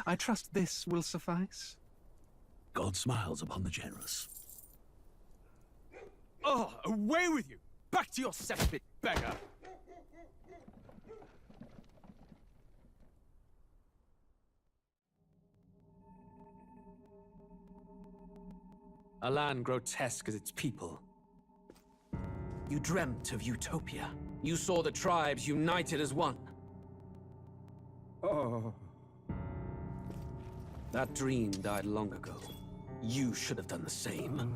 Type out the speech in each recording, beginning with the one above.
I trust this will suffice. God smiles upon the generous. Oh, away with you! Back to your cesspit, beggar! A land grotesque as its people. You dreamt of utopia. You saw the tribes united as one. Oh. That dream died long ago. You should have done the same.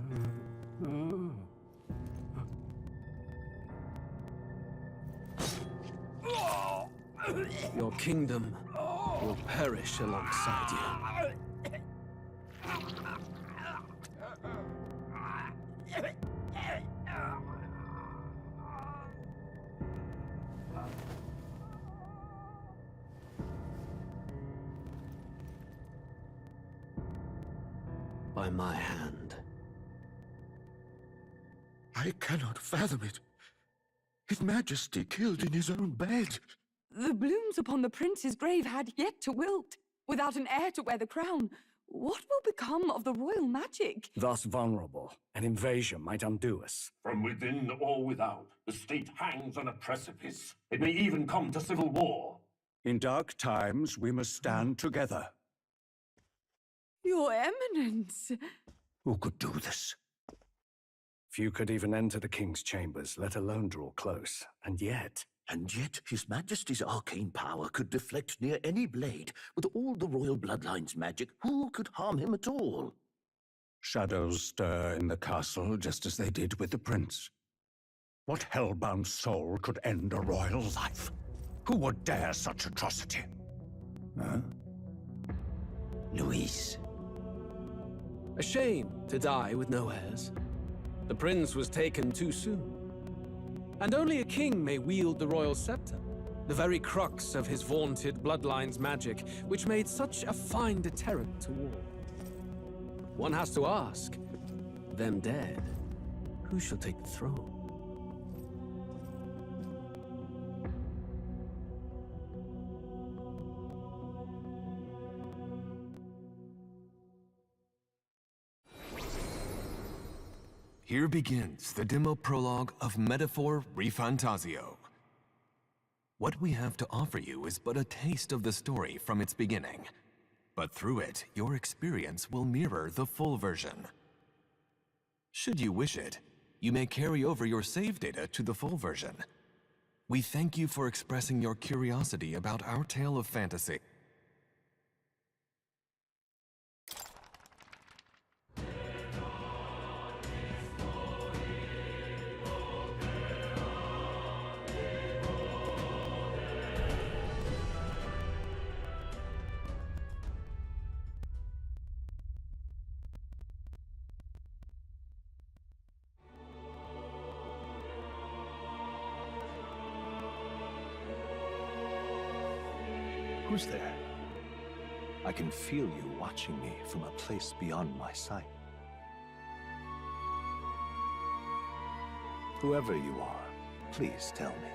Your kingdom will perish alongside you. By my hand. I cannot fathom it. His Majesty killed in his own bed. The blooms upon the prince's grave had yet to wilt. Without an heir to wear the crown, what will become of the royal magic? Thus vulnerable, an invasion might undo us. From within or without, the state hangs on a precipice. It may even come to civil war. In dark times, we must stand together. Your Eminence! Who could do this? Few could even enter the king's chambers, let alone draw close. And yet His Majesty's arcane power could deflect near any blade. With all the royal bloodline's magic, who could harm him at all? shadows stir in the castle just as they did with the prince. What hellbound soul could end a royal life? Who would dare such atrocity? Huh? Luis. A shame to die with no heirs. The prince was taken too soon. And only a king may wield the royal scepter, the very crux of his vaunted bloodline's magic, which made such a fine deterrent to war. One has to ask, them dead, who shall take the throne? Here begins the demo prologue of Metaphor ReFantazzio. What we have to offer you is but a taste of the story from its beginning, but through it, your experience will mirror the full version. Should you wish it, you may carry over your save data to the full version. We thank you for expressing your curiosity about our tale of fantasy. Who's there? I can feel you watching me from a place beyond my sight. Whoever you are, please tell me.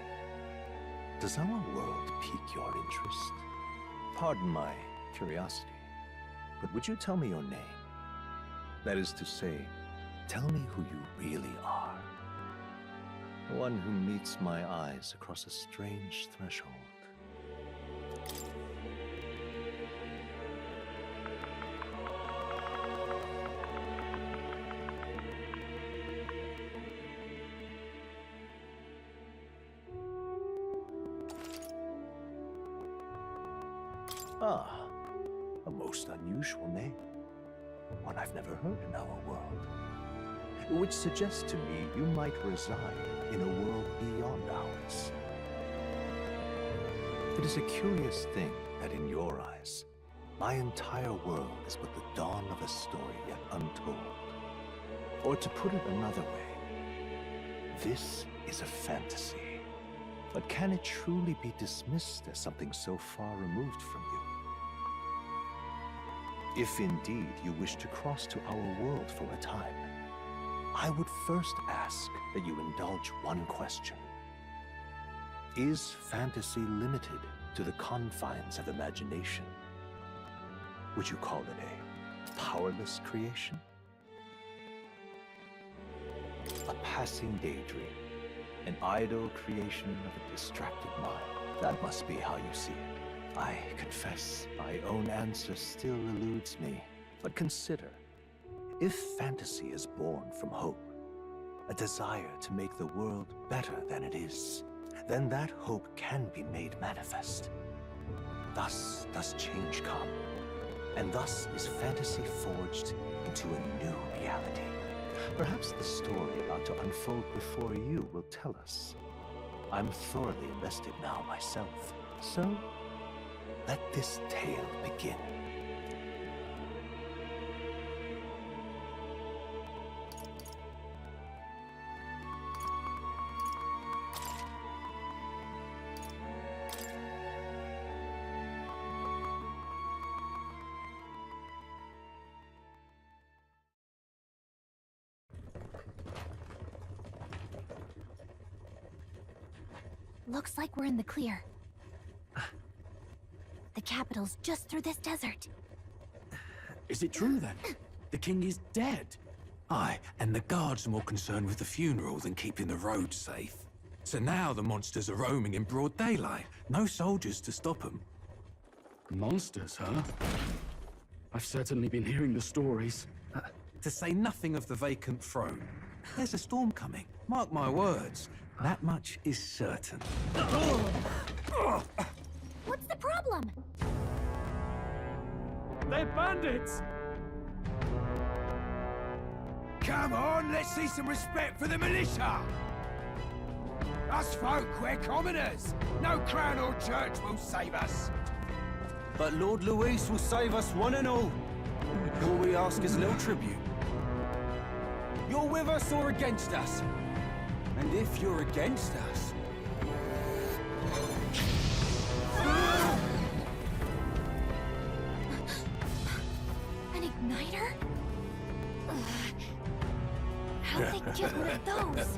Does our world pique your interest? Pardon my curiosity, but would you tell me your name? That is to say, tell me who you really are. One who meets my eyes across a strange threshold. Ah, a most unusual name. One I've never heard in our world. Which suggests to me you might reside in a world beyond ours. It is a curious thing that in your eyes, my entire world is but the dawn of a story yet untold. Or to put it another way, this is a fantasy. But can it truly be dismissed as something so far removed from you? If indeed you wish to cross to our world for a time, I would first ask that you indulge one question. Is fantasy limited to the confines of imagination? Would you call it a powerless creation? A passing daydream, an idle creation of a distracted mind. That must be how you see it. I confess, my own answer still eludes me. But consider, if fantasy is born from hope, a desire to make the world better than it is, then that hope can be made manifest. Thus does change come, and thus is fantasy forged into a new reality. Perhaps the story about to unfold before you will tell us. I'm thoroughly invested now myself, so let this tale begin. Looks like we're in the clear. The capital's just through this desert. Is it true then? The king is dead? Aye, and the guards are more concerned with the funeral than keeping the roads safe. So now the monsters are roaming in broad daylight. No soldiers to stop them. Monsters, huh? I've certainly been hearing the stories. To say nothing of the vacant throne. There's a storm coming. Mark my words. That much is certain. What's the problem? They're bandits! Come on, let's see some respect for the militia! Us folk, we're commoners! No crown or church will save us! But Lord Luis will save us one and all. All we ask is a little tribute. You're with us or against us? And if you're against us... An igniter? How'd they get one of those?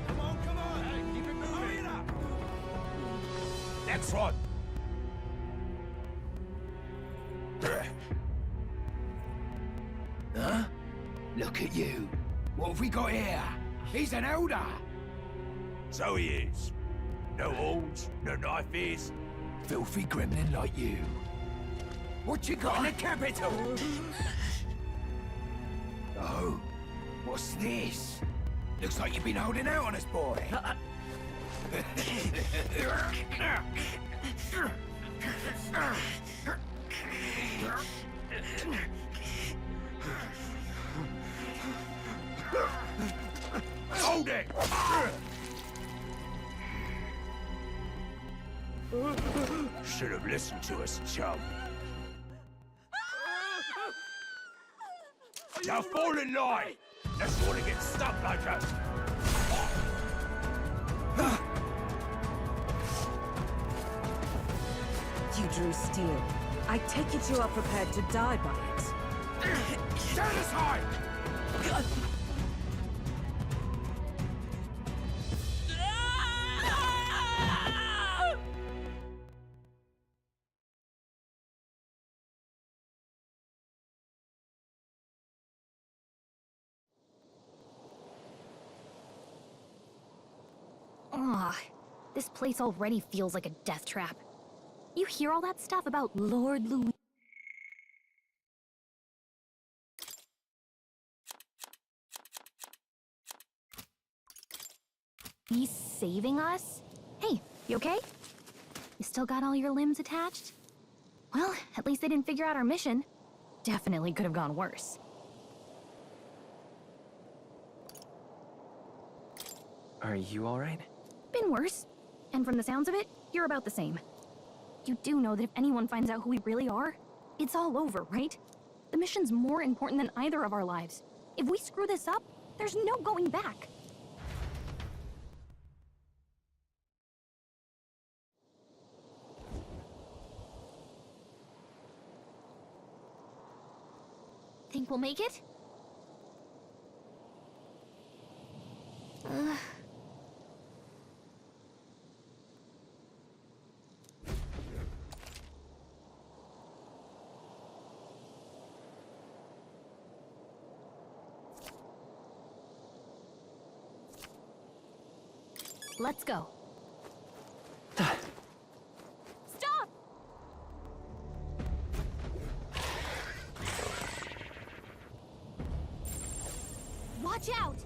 Come on, hey, keep it moving! Hurry it up! Next one! Huh? Look at you. What have we got here? He's an elder. So he is. No horns, no knife. Filthy gremlin like you. What you got in the capital? Oh, what's this? Looks like you've been holding out on us, boy. Hold it! Should have listened to us, chum. Now fall in line! Let's want to get stuck like us! drew steel. I take it you are prepared to die by it. Stand aside! Ugh, this place already feels like a death trap. You hear all that stuff about Lord Louis? He's saving us? Hey, you okay? You still got all your limbs attached? Well, at least they didn't figure out our mission. Definitely could have gone worse. Are you alright? Been worse. And from the sounds of it, you're about the same. You do know that if anyone finds out who we really are, it's all over, right? The mission's more important than either of our lives. If we screw this up, there's no going back. Think we'll make it? Let's go. Stop! Watch out!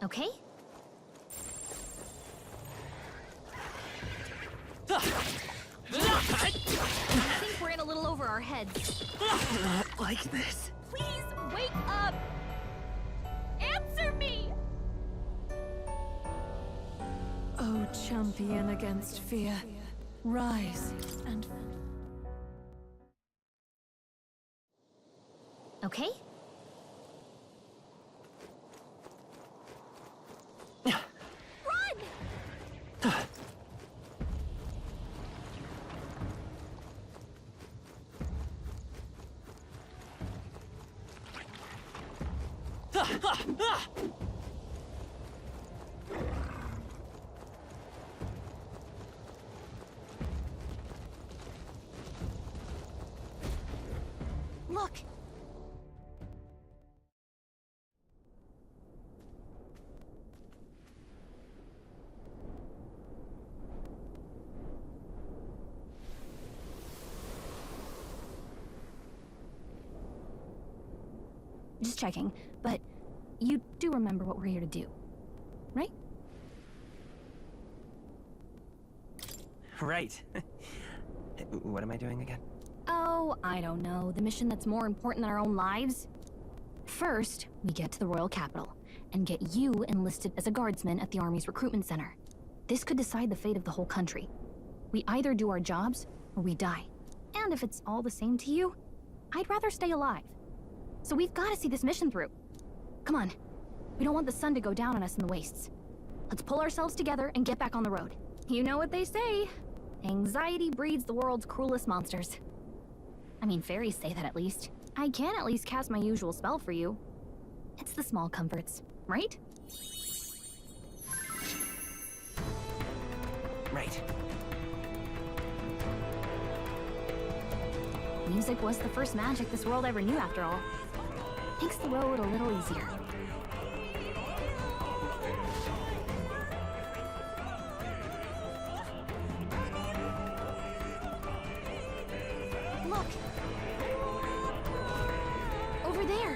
Okay? I think we're in a little over our heads. Not like this. Please, wake up! Answer me! O champion against fear, rise and... Okay? Run! Look! Just checking, but you do remember what we're here to do, right? Right. What am I doing again? Oh, I don't know. The mission that's more important than our own lives? First, we get to the royal capital and get you enlisted as a guardsman at the army's recruitment center. This could decide the fate of the whole country. We either do our jobs or we die. And if it's all the same to you, I'd rather stay alive. So we've got to see this mission through. Come on. We don't want the sun to go down on us in the wastes. Let's pull ourselves together and get back on the road. You know what they say. Anxiety breeds the world's cruelest monsters. I mean, fairies say that at least. I can at least cast my usual spell for you. It's the small comforts, right? Right. Music was the first magic this world ever knew, after all. Makes the road a little easier. Look! Over there!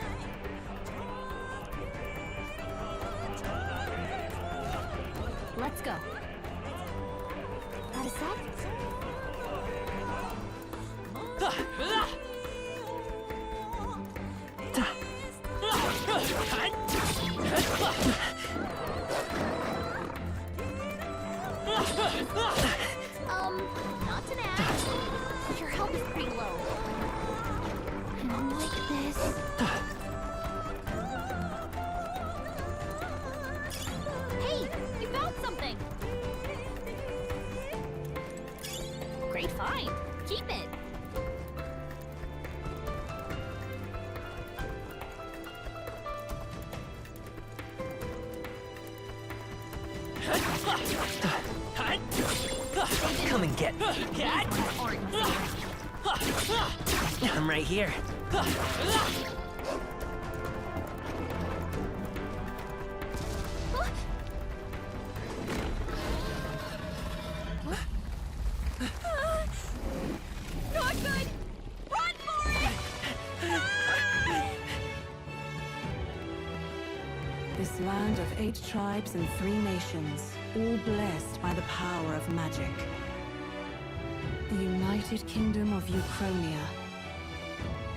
Let's go. Got a set? Not to nag. Your health is pretty low. And like this. Great find. Keep it. Come and get me. I'm right here. Not good! Run for it! This land of 8 tribes and 3 nations, all blessed by the power of magic. The United Kingdom of Uchronia.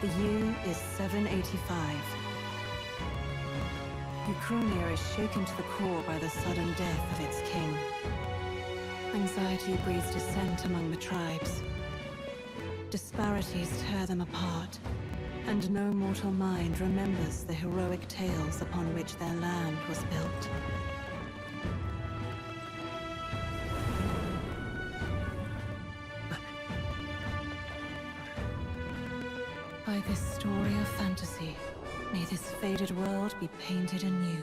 The year is 785. Uchronia is shaken to the core by the sudden death of its king. Anxiety breeds dissent among the tribes. Disparities tear them apart, and no mortal mind remembers the heroic tales upon which their land was built. By this story of fantasy, may this faded world be painted anew.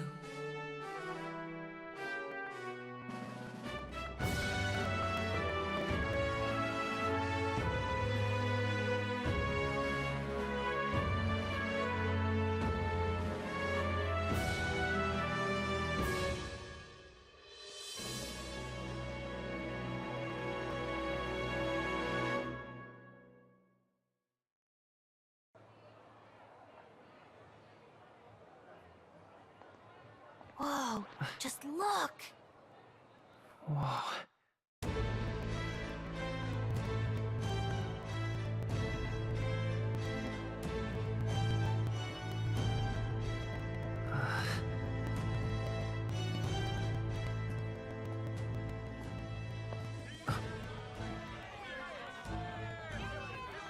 Whoa, just look! Whoa.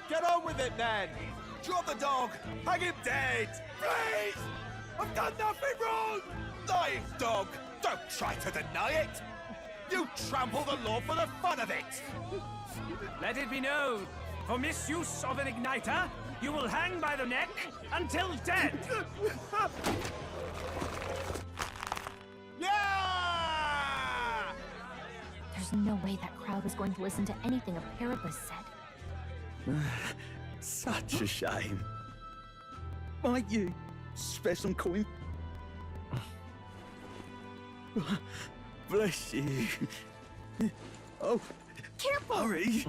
Get on with it, then! Drop the dog! Hang him dead! Please! I've done nothing wrong! Lying dog! Don't try to deny it! You trample the law for the fun of it! Let it be known, for misuse of an igniter, you will hang by the neck until dead! Yeah! There's no way that crowd was going to listen to anything a Paribus said. Such a shame. Might you spare some coin? Bless you. Oh, careful! Hurry!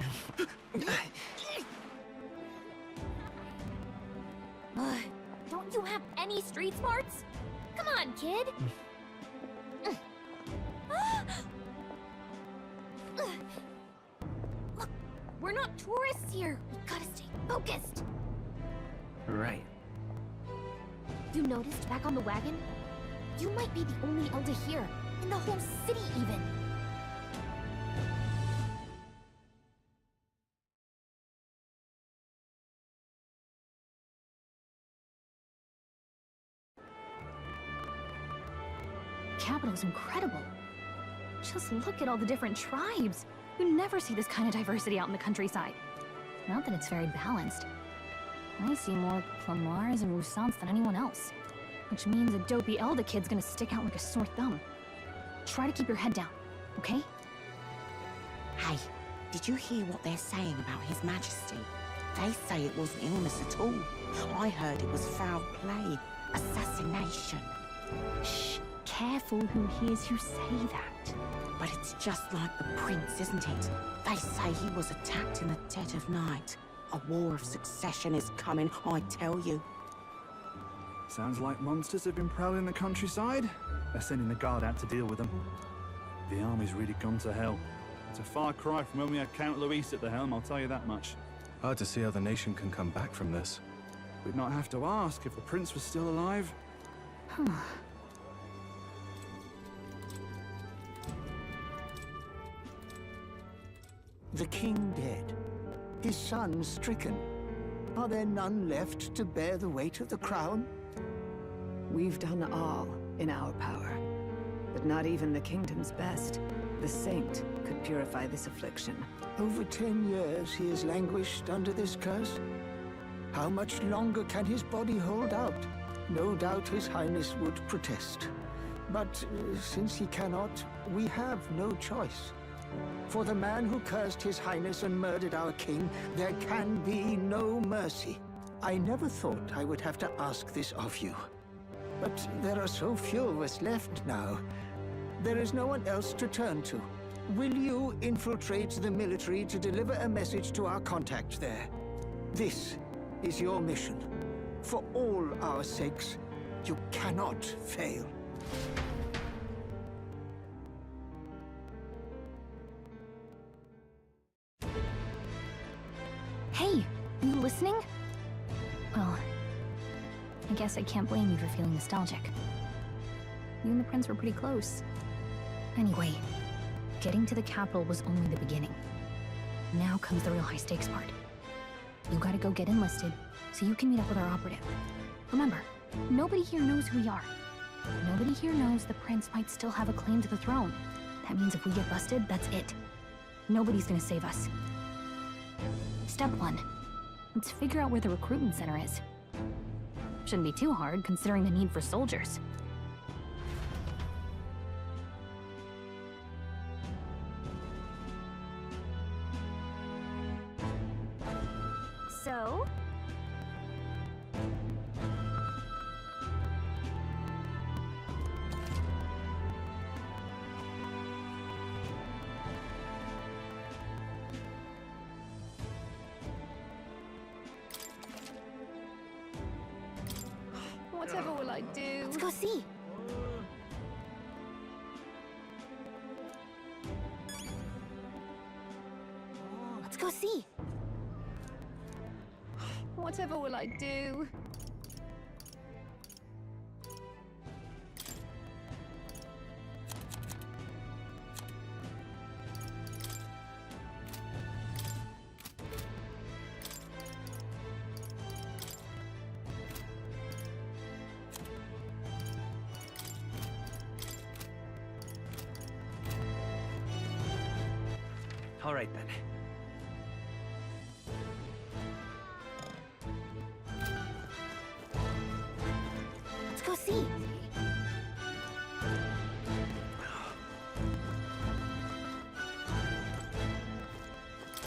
Don't you have any street smarts? Come on, kid! Look, we're not tourists here. We gotta stay focused. Right. You noticed back on the wagon? You might be the only elder here, in the whole city even. Capital's incredible. Just look at all the different tribes. You never see this kind of diversity out in the countryside. Not that it's very balanced. I see more Plamars and Roussants than anyone else. Which means a dopey Elder kid's gonna stick out like a sore thumb. Try to keep your head down, okay? Hey, did you hear what they're saying about His Majesty? They say it wasn't illness at all. I heard it was foul play, assassination. Shh, careful who hears you say that. But it's just like the prince, isn't it? They say he was attacked in the dead of night. A war of succession is coming, I tell you. Sounds like monsters have been prowling the countryside. They're sending the guard out to deal with them. The army's really gone to hell. It's a far cry from when we had Count Luis at the helm, I'll tell you that much. Hard to see how the nation can come back from this. We'd not have to ask if the prince was still alive. The king dead. His son stricken. Are there none left to bear the weight of the crown? We've done all in our power, but not even the kingdom's best. The saint could purify this affliction. Over 10 years he has languished under this curse. How much longer can his body hold out? No doubt His Highness would protest. But since he cannot, we have no choice. For the man who cursed His Highness and murdered our king, there can be no mercy. I never thought I would have to ask this of you. But there are so few of us left now. There is no one else to turn to. Will you infiltrate the military to deliver a message to our contact there? This is your mission. For all our sakes, you cannot fail. Hey, you listening? Well, I guess I can't blame you for feeling nostalgic. You and the prince were pretty close. Anyway, getting to the capital was only the beginning. Now comes the real high-stakes part. You gotta go get enlisted, so you can meet up with our operative. Remember, nobody here knows who we are. Nobody here knows the prince might still have a claim to the throne. That means if we get busted, that's it. Nobody's gonna save us. Step 1. Let's figure out where the recruitment center is. Shouldn't be too hard, considering the need for soldiers. So? Whatever will I do? Let's go see. Let's go see. Whatever will I do? All right then. Let's go see.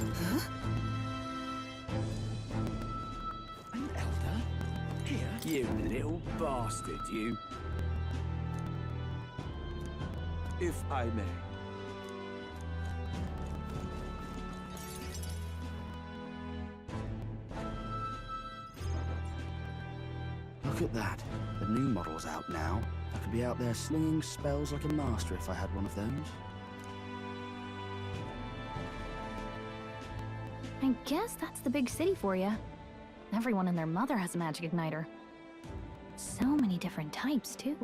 Huh? An elder? Here? You little bastard, you. If I may. Look at that. The new model's out now. I could be out there slinging spells like a master if I had one of those. I guess that's the big city for you. Everyone and their mother has a magic igniter. So many different types, too.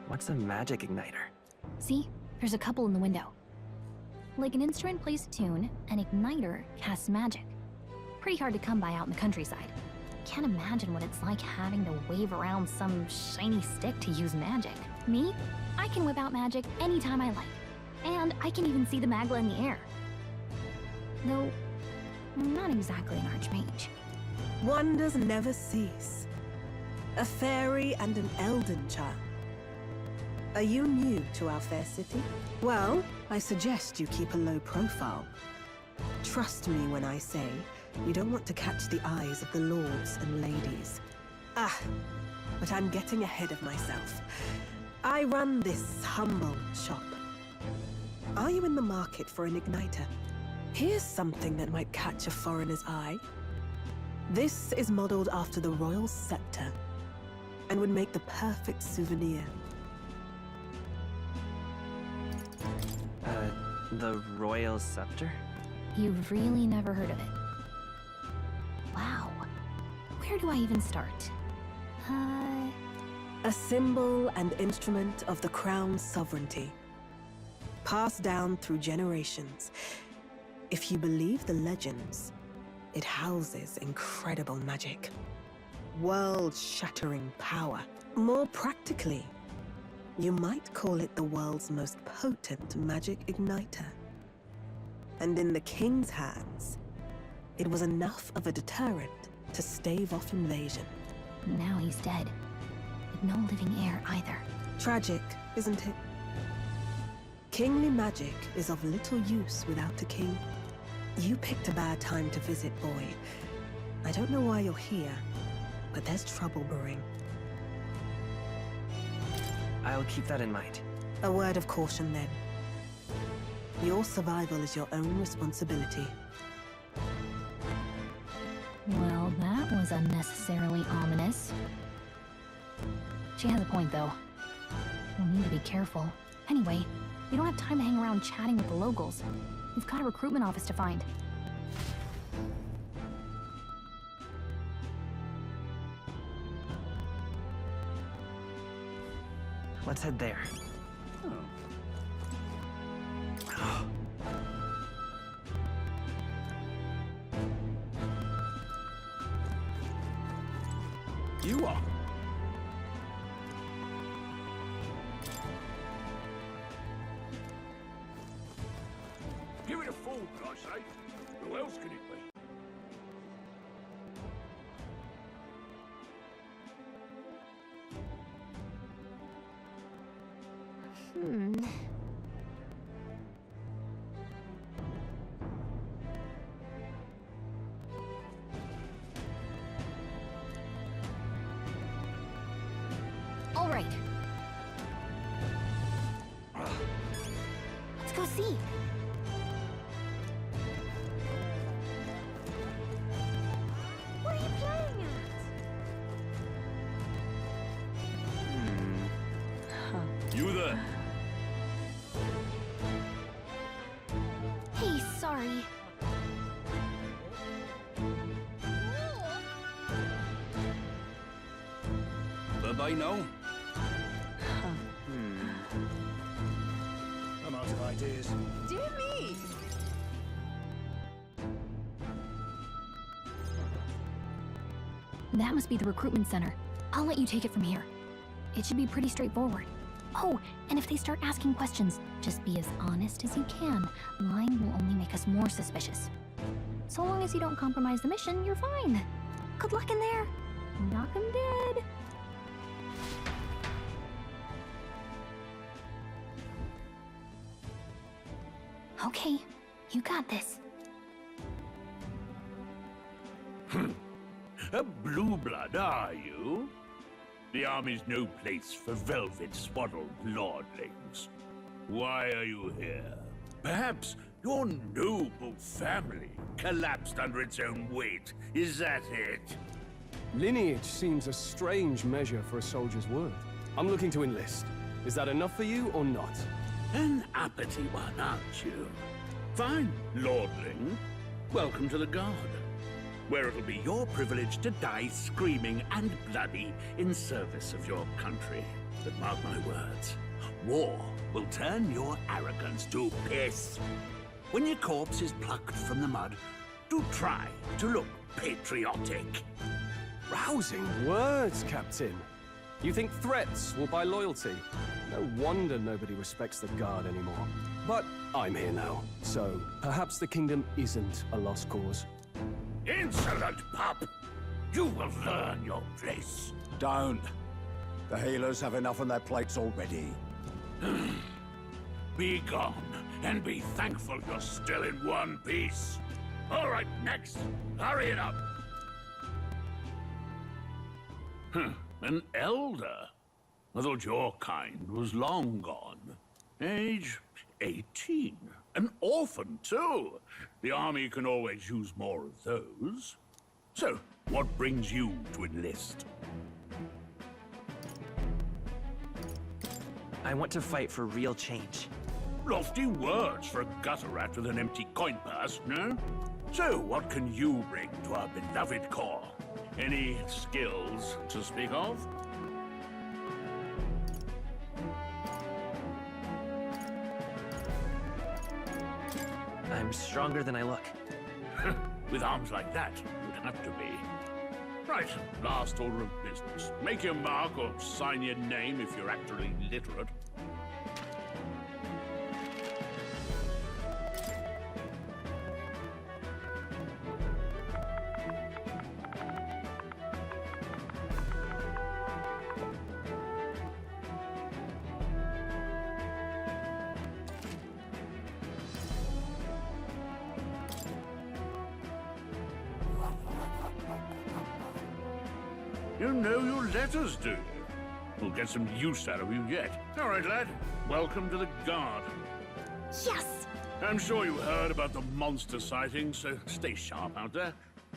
What's a magic igniter? See? There's a couple in the window. Like an instrument plays a tune, an igniter casts magic. Pretty hard to come by out in the countryside. Can't imagine what it's like having to wave around some shiny stick to use magic. Me? I can whip out magic anytime I like. And I can even see the magla in the air. Though, I'm not exactly an archmage. Wonders never cease. A fairy and an elden child. Are you new to our fair city? Well, I suggest you keep a low profile. Trust me when I say you don't want to catch the eyes of the lords and ladies. Ah, but I'm getting ahead of myself. I run this humble shop. Are you in the market for an igniter? Here's something that might catch a foreigner's eye. This is modeled after the royal scepter and would make the perfect souvenir. The royal scepter? You've really never heard of it. Wow. Where do I even start? A symbol and instrument of the crown's sovereignty. Passed down through generations. If you believe the legends, it houses incredible magic. world-shattering power. More practically, you might call it the world's most potent magic igniter. And in the king's hands, it was enough of a deterrent to stave off invasion. Now he's dead. With no living heir either. Tragic, isn't it? Kingly magic is of little use without a king. You picked a bad time to visit, boy. I don't know why you're here, but there's trouble brewing. I'll keep that in mind. A word of caution, then. Your survival is your own responsibility. Well, that was unnecessarily ominous. She has a point, though. We'll need to be careful. Anyway, we don't have time to hang around chatting with the locals. We've got a recruitment office to find. Let's head there. You are. Give it a fool, I say. Who else can it be? All right. Let's go see. What are you playing at? You there? Hey, sorry. Bye-bye now. I'm out of ideas. Dear me! That must be the recruitment center. I'll let you take it from here. It should be pretty straightforward. Oh, and if they start asking questions, just be as honest as you can. Lying will only make us more suspicious. So long as you don't compromise the mission, you're fine. Good luck in there. Knock 'em dead. Okay, you got this. A blue blood, are you? The army's no place for velvet-swaddled lordlings. Why are you here? Perhaps your noble family collapsed under its own weight. Is that it? Lineage seems a strange measure for a soldier's worth. I'm looking to enlist. Is that enough for you or not? An uppity one, aren't you? Fine, lordling. Welcome to the Guard, where it'll be your privilege to die screaming and bloody in service of your country. But mark my words, war will turn your arrogance to piss. When your corpse is plucked from the mud, do try to look patriotic. Rousing words, Captain. You think threats will buy loyalty? No wonder nobody respects the Guard anymore. But I'm here now, so perhaps the kingdom isn't a lost cause. Insolent pup! You will learn your place. Don't. The healers have enough on their plates already. Be gone, and be thankful you're still in one piece. All right, next. Hurry it up. An elder? I thought your kind was long gone. Age 18. An orphan, too. The army can always use more of those. So, what brings you to enlist? I want to fight for real change. Lofty words for a gutter rat with an empty coin purse, no? So, what can you bring to our beloved corps? Any skills to speak of? I'm stronger than I look. With arms like that, you'd have to be. Right, last order of business. Make your mark or sign your name if you're actually literate. You know your letters, do you? We'll get some use out of you yet. All right, lad. Welcome to the Guard. Yes! I'm sure you heard about the monster sightings, so stay sharp out there.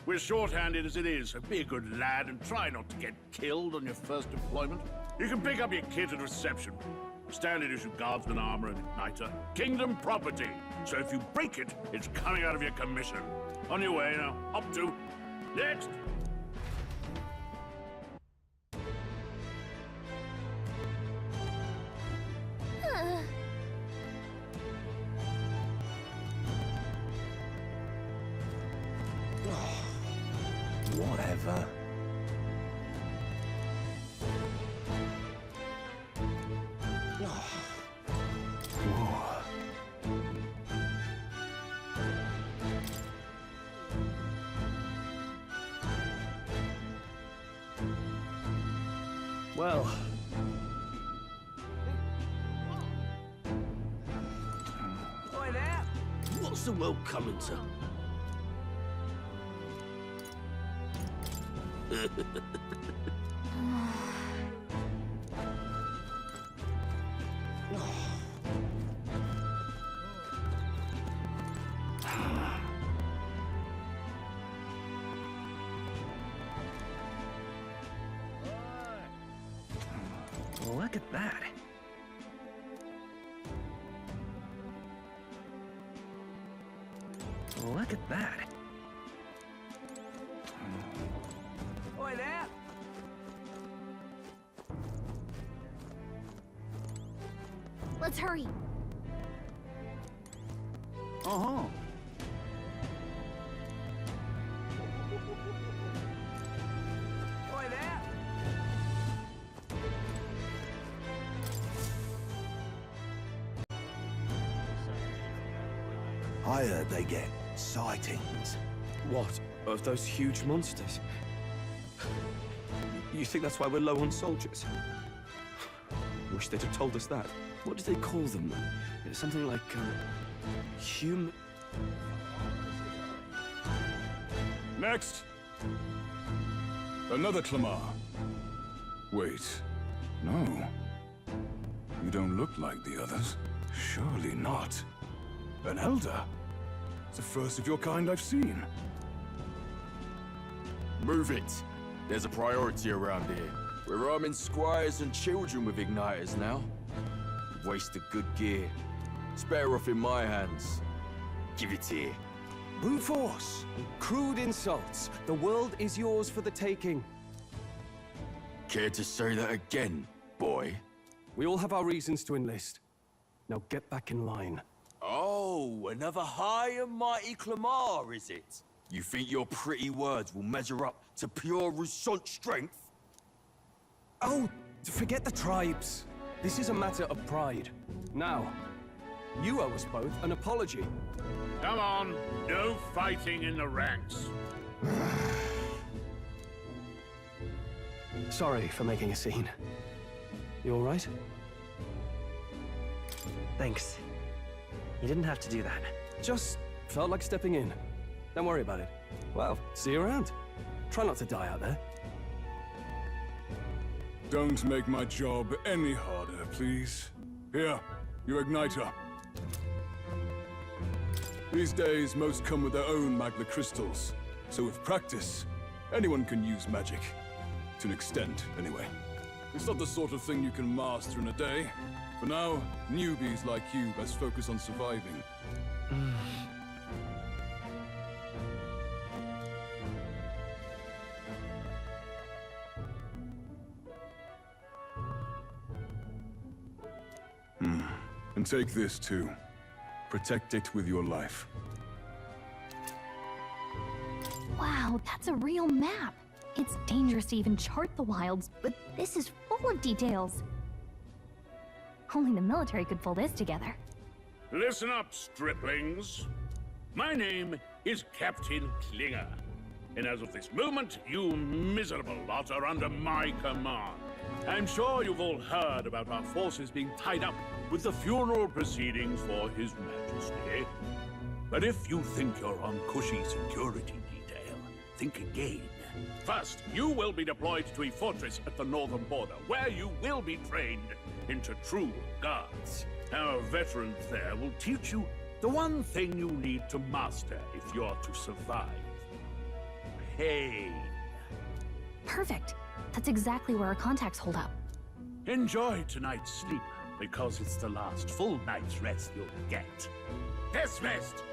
We're short-handed as it is, so be a good lad and try not to get killed on your first deployment. You can pick up your kit at reception. Standard issue guardsman armor and igniter. Kingdom property. So if you break it, it's coming out of your commission. On your way now. Up to. Next! Whatever. Well. Oi there! What's the world coming to? Look at that. Look at that. Oi there! Let's hurry. Uh-huh. Oi there! I heard they get sightings. What? Of those huge monsters? You think that's why we're low on soldiers? Wish they'd have told us that. What do they call them? Something like, human... Next! Another Clamar. Wait, no. You don't look like the others. Surely not. An elder? It's the first of your kind I've seen. Move it. There's a priority around here. We're arming squires and children with igniters now. Waste of good gear. It's better off in my hands. Give it here. Brute force! Crude insults. The world is yours for the taking. Care to say that again, boy? We all have our reasons to enlist. Now get back in line. Oh, another high and mighty Clamar, is it? You think your pretty words will measure up to pure Roussant strength? Oh, forget the tribes. This is a matter of pride. Now, you owe us both an apology. Come on, no fighting in the ranks. Sorry for making a scene. You all right? Thanks. You didn't have to do that. Just felt like stepping in. Don't worry about it. Well, see you around. Try not to die out there. Don't make my job any harder, please. Here, your igniter. These days, most come with their own magna crystals. So with practice, anyone can use magic. To an extent, anyway. It's not the sort of thing you can master in a day. For now, newbies like you best focus on surviving. And take this too. Protect it with your life. Wow, that's a real map. It's dangerous to even chart the wilds, but this is full of details. Only the military could pull this together. Listen up, striplings. My name is Captain Klinger, and as of this moment, you miserable lot are under my command. I'm sure you've all heard about our forces being tied up with the funeral proceedings for His Majesty. But if you think you're on cushy security detail, think again. First, you will be deployed to a fortress at the northern border, where you will be trained into true guards. Our veterans there will teach you the one thing you need to master if you're to survive. Pain. Perfect. That's exactly where our contacts hold up. Enjoy tonight's sleep, because it's the last full night's rest you'll get. Dismissed!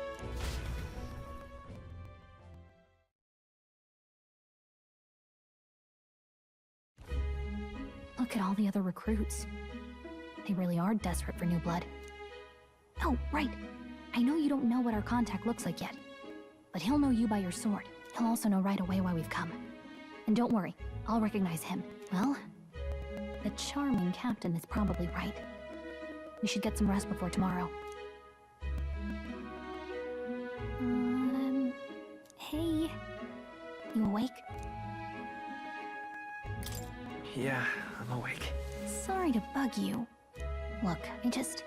Look at all the other recruits. They really are desperate for new blood. Oh, right. I know you don't know what our contact looks like yet, but he'll know you by your sword. He'll also know right away why we've come. And don't worry, I'll recognize him. Well, the charming captain is probably right. We should get some rest before tomorrow. Hey. You awake? Yeah, I'm awake. Sorry to bug you. Look, I just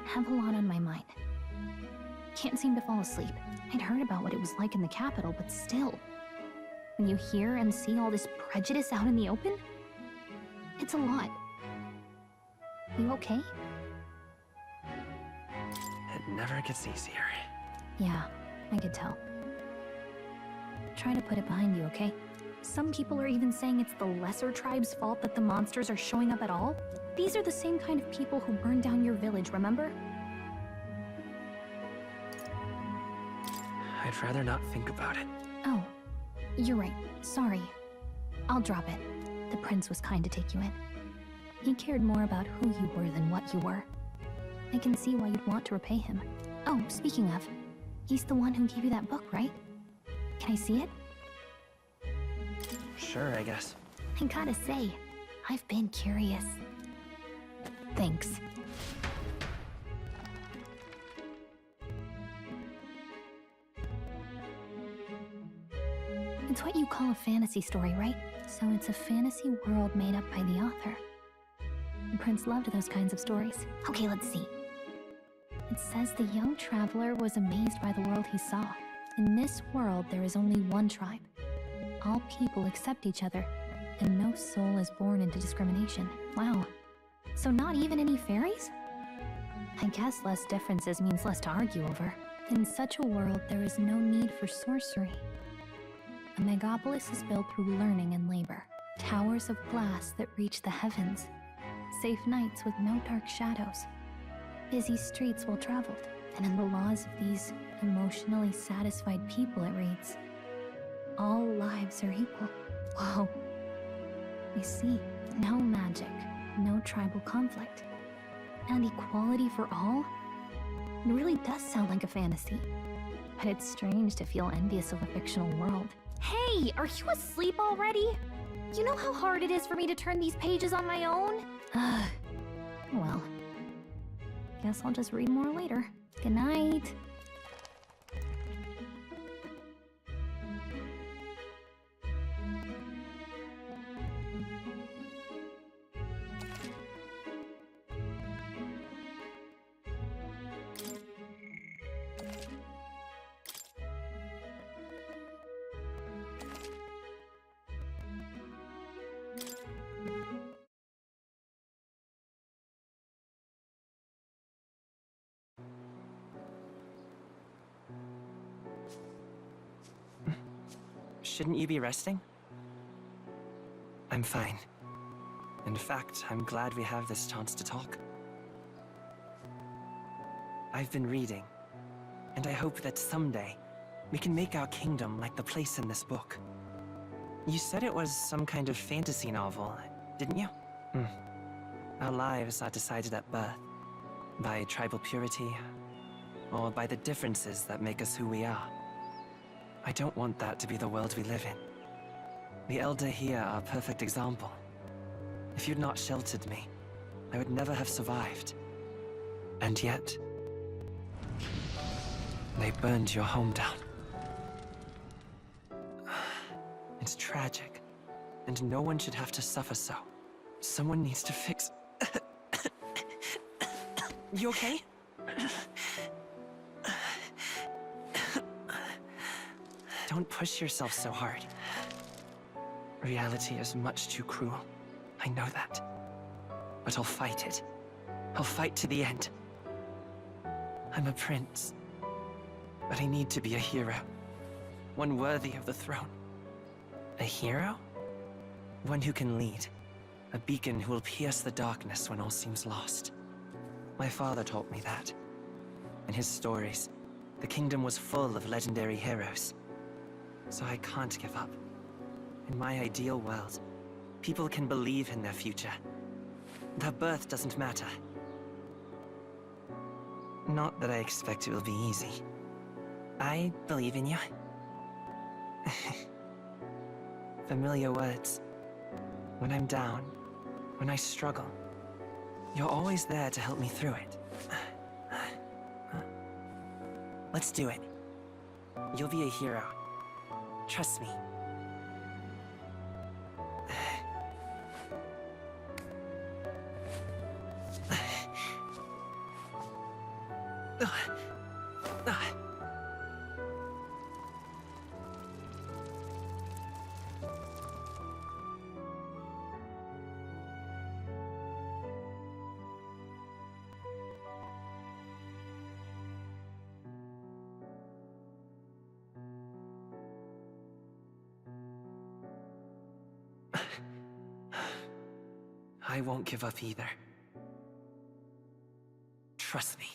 have a lot on my mind. Can't seem to fall asleep. I'd heard about what it was like in the capital, but still. When you hear and see all this prejudice out in the open, it's a lot. You okay? It never gets easier. Yeah, I could tell. Try to put it behind you, okay? Some people are even saying it's the lesser tribe's fault that the monsters are showing up at all. These are the same kind of people who burned down your village, remember? I'd rather not think about it. Oh, you're right. Sorry. I'll drop it. The prince was kind to take you in. He cared more about who you were than what you were. I can see why you'd want to repay him. Oh, speaking of, he's the one who gave you that book, right? Can I see it? Sure, I guess. I gotta say, I've been curious. Thanks. It's what you call a fantasy story, right? So it's a fantasy world made up by the author. The prince loved those kinds of stories. Okay, let's see. It says the young traveler was amazed by the world he saw. In this world, there is only one tribe. All people accept each other, and no soul is born into discrimination. Wow. So not even any fairies? I guess less differences means less to argue over. In such a world, there is no need for sorcery. A megapolis is built through learning and labor. Towers of glass that reach the heavens. Safe nights with no dark shadows. Busy streets well traveled. And in the laws of these emotionally satisfied people, it reads, all lives are equal. Whoa. You see, no magic, no tribal conflict, and equality for all? It really does sound like a fantasy. But it's strange to feel envious of a fictional world. Hey, are you asleep already? You know how hard it is for me to turn these pages on my own? Well, guess I'll just read more later. Good night. Shouldn't you be resting? I'm fine. In fact, I'm glad we have this chance to talk. I've been reading, and I hope that someday we can make our kingdom like the place in this book. You said it was some kind of fantasy novel, didn't you? Our lives are decided at birth, by tribal purity, or by the differences that make us who we are. I don't want that to be the world we live in. The Elder here are a perfect example. If you'd not sheltered me, I would never have survived. And yet, they burned your home down. It's tragic, and no one should have to suffer so. Someone needs to fix... You okay? Don't push yourself so hard. Reality is much too cruel. I know that. But I'll fight it. I'll fight to the end. I'm a prince. But I need to be a hero. One worthy of the throne. A hero? One who can lead. A beacon who will pierce the darkness when all seems lost. My father taught me that. In his stories, the kingdom was full of legendary heroes. So I can't give up. In my ideal world, people can believe in their future. Their birth doesn't matter. Not that I expect it will be easy. I believe in you. Familiar words. When I'm down, when I struggle, you're always there to help me through it. Let's do it. You'll be a hero. Trust me. I won't give up either. Trust me.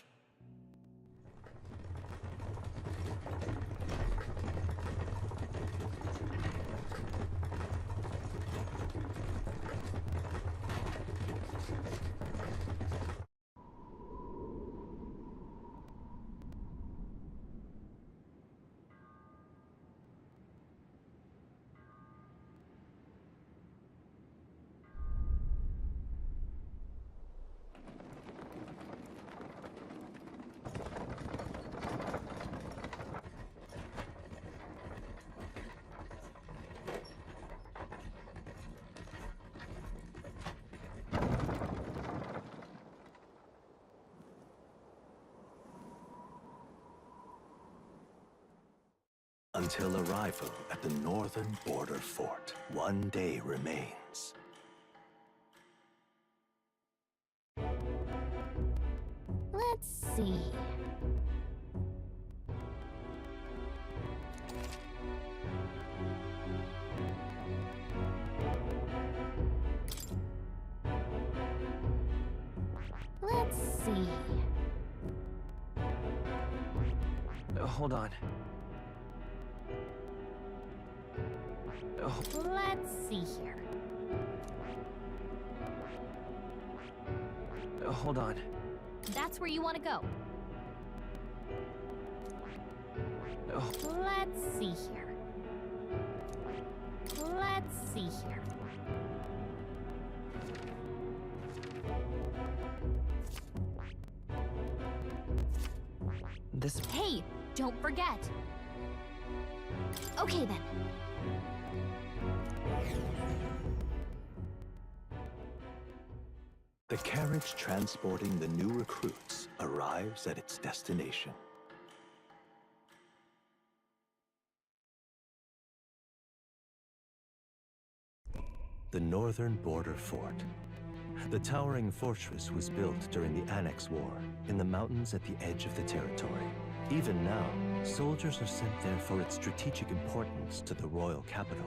Until arrival at the northern border fort, one day remains. Let's see. Let's see. Hold on. Let's see here. Hold on. That's where you want to go. Let's see here. Let's see here. Hey, don't forget. Okay then. The carriage transporting the new recruits arrives at its destination. The northern border fort. The towering fortress was built during the Annex War in the mountains at the edge of the territory. Even now, soldiers are sent there for its strategic importance to the royal capital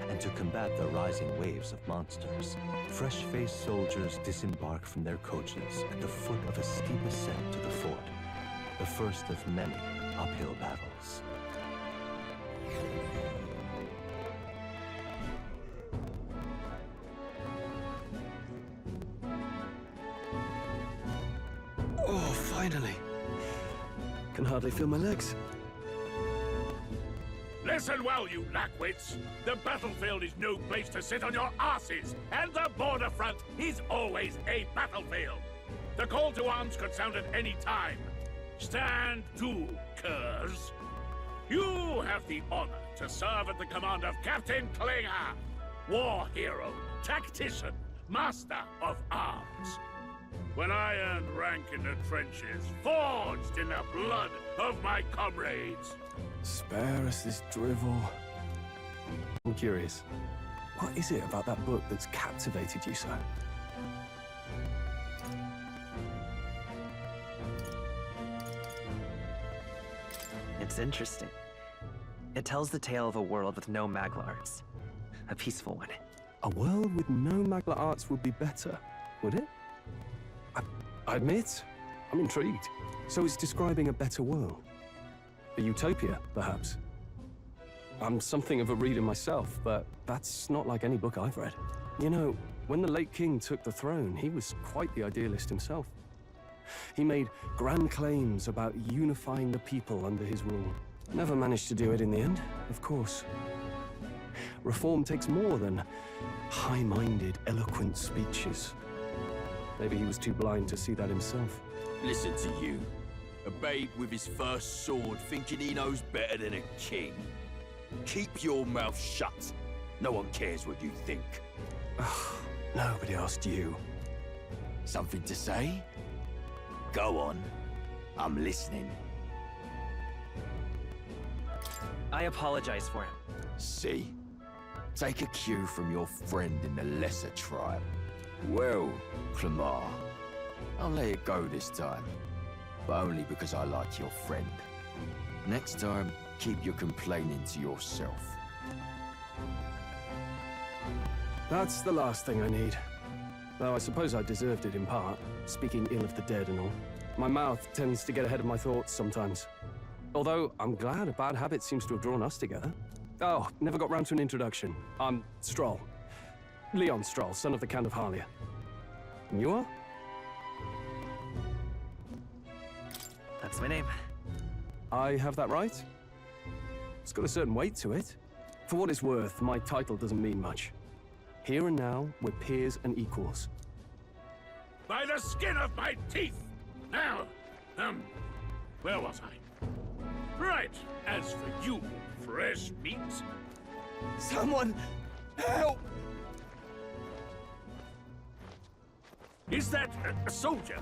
and to combat the rising waves of monsters. Fresh-faced soldiers disembark from their coaches at the foot of a steep ascent to the fort, the first of many uphill battles. Oh, finally. Can hardly feel my legs. Let's Listen well, you lackwits. The battlefield is no place to sit on your asses, and the border front is always a battlefield. The call to arms could sound at any time. Stand to, curs. You have the honor to serve at the command of Captain Klinger, war hero, tactician, master of arms. When I earned rank in the trenches, forged in the blood of my comrades. Spare us this drivel. I'm curious. What is it about that book that's captivated you so? It's interesting. It tells the tale of a world with no Magla arts. A peaceful one. A world with no Magla arts would be better, would it? I admit, I'm intrigued. So it's describing a better world. A utopia, perhaps. I'm something of a reader myself, but that's not like any book I've read. You know, when the late king took the throne, he was quite the idealist himself. He made grand claims about unifying the people under his rule. Never managed to do it in the end, of course. Reform takes more than high-minded, eloquent speeches. Maybe he was too blind to see that himself. Listen to you. A babe with his first sword thinking he knows better than a king. Keep your mouth shut. No one cares what you think. Nobody asked you. Something to say? Go on. I'm listening. I apologize for him. See? Take a cue from your friend in the lesser tribe. Well, Clemar, I'll let it go this time. But only because I like your friend. Next time, keep your complaining to yourself. That's the last thing I need. Though I suppose I deserved it in part, speaking ill of the dead and all. My mouth tends to get ahead of my thoughts sometimes. Although, I'm glad a bad habit seems to have drawn us together. Oh, never got round to an introduction. I'm Stroll. Leon Stroll, son of the Count of Harlia. And you are? That's my name. I have that right? It's got a certain weight to it. For what it's worth, my title doesn't mean much. Here and now, we're peers and equals. By the skin of my teeth! Now, where was I? Right, as for you, fresh meat... Someone, help! Is that a soldier?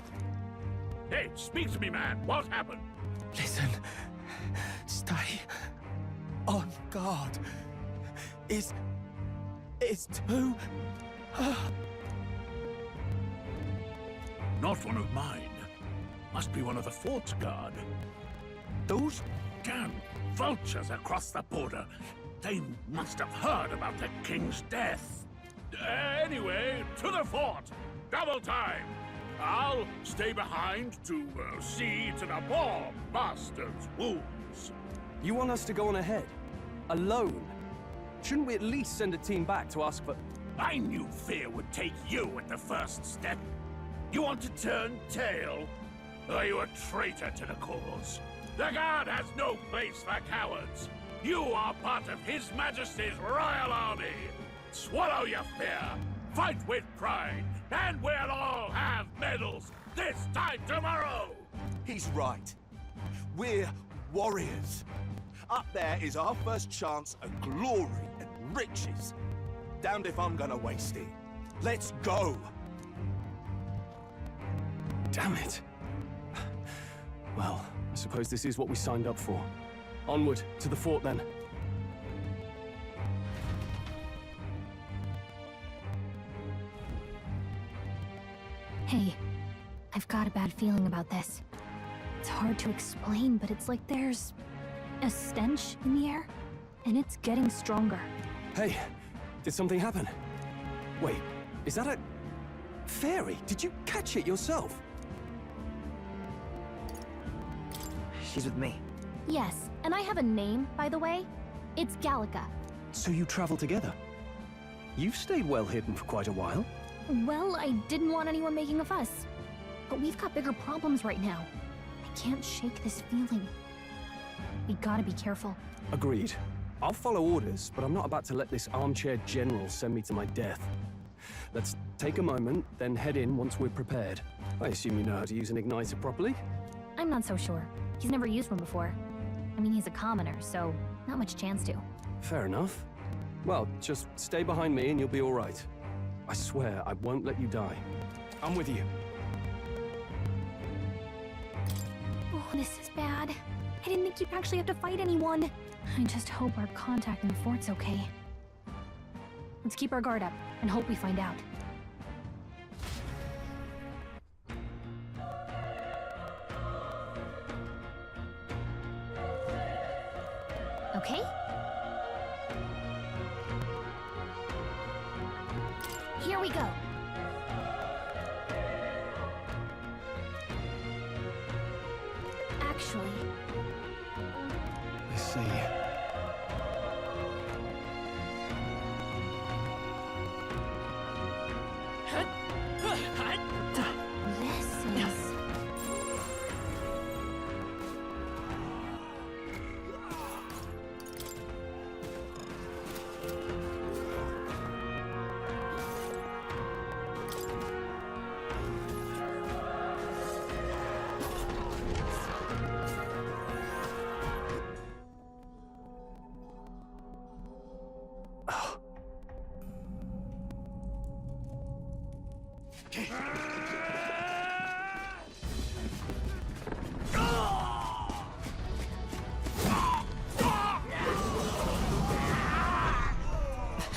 Hey, speak to me, man. What happened? Listen. Stay on guard. It's too... Not one of mine. Must be one of the fort's guard. Those damn vultures across the border. They must have heard about the king's death. Anyway, to the fort. Double time. I'll stay behind to see to the poor bastard's wounds. You want us to go on ahead? Alone? Shouldn't we at least send a team back to ask for... I knew fear would take you at the first step. You want to turn tail? Are you a traitor to the cause? The Guard has no place for cowards. You are part of His Majesty's Royal Army. Swallow your fear. Fight with pride. And we'll all have medals this time tomorrow! He's right. We're warriors. Up there is our first chance at glory and riches. Damned if I'm gonna waste it. Let's go! Damn it. Well, I suppose this is what we signed up for. Onward, to the fort then. Hey, I've got a bad feeling about this. It's hard to explain, but it's like there's a stench in the air, and it's getting stronger. Hey, did something happen? Wait, is that a... fairy? Did you catch it yourself? She's with me. Yes, and I have a name, by the way. It's Gallica. So you travel together? You've stayed well hidden for quite a while. Well, I didn't want anyone making a fuss. But we've got bigger problems right now. I can't shake this feeling. We gotta be careful. Agreed. I'll follow orders, but I'm not about to let this armchair general send me to my death. Let's take a moment, then head in once we're prepared. I assume you know how to use an igniter properly? I'm not so sure. He's never used one before. I mean, he's a commoner, so not much chance to. Fair enough. Well, just stay behind me and you'll be all right. I swear I won't let you die. I'm with you. Oh, this is bad. I didn't think you'd actually have to fight anyone. I just hope our contact in the fort's okay. Let's keep our guard up and hope we find out. Okay? Here we go. Actually... I see. This is...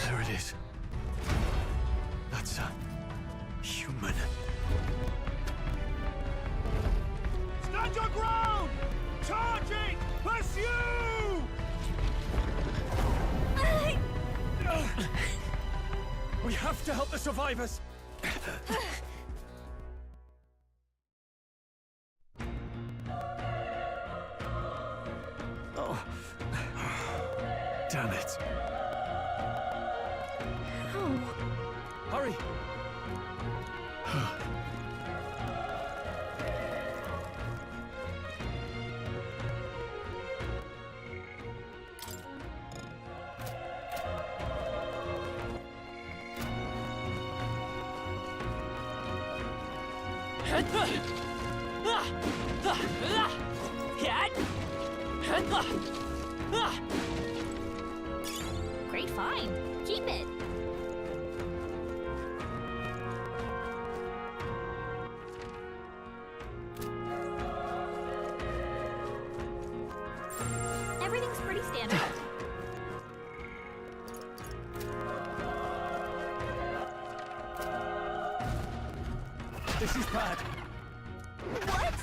There it is. That's a human. Stand your ground! Charging! Pursue! We have to help the survivors! Oh. Damn it. How? Hurry! Great find. Keep it. Everything's pretty standard. This is bad. What?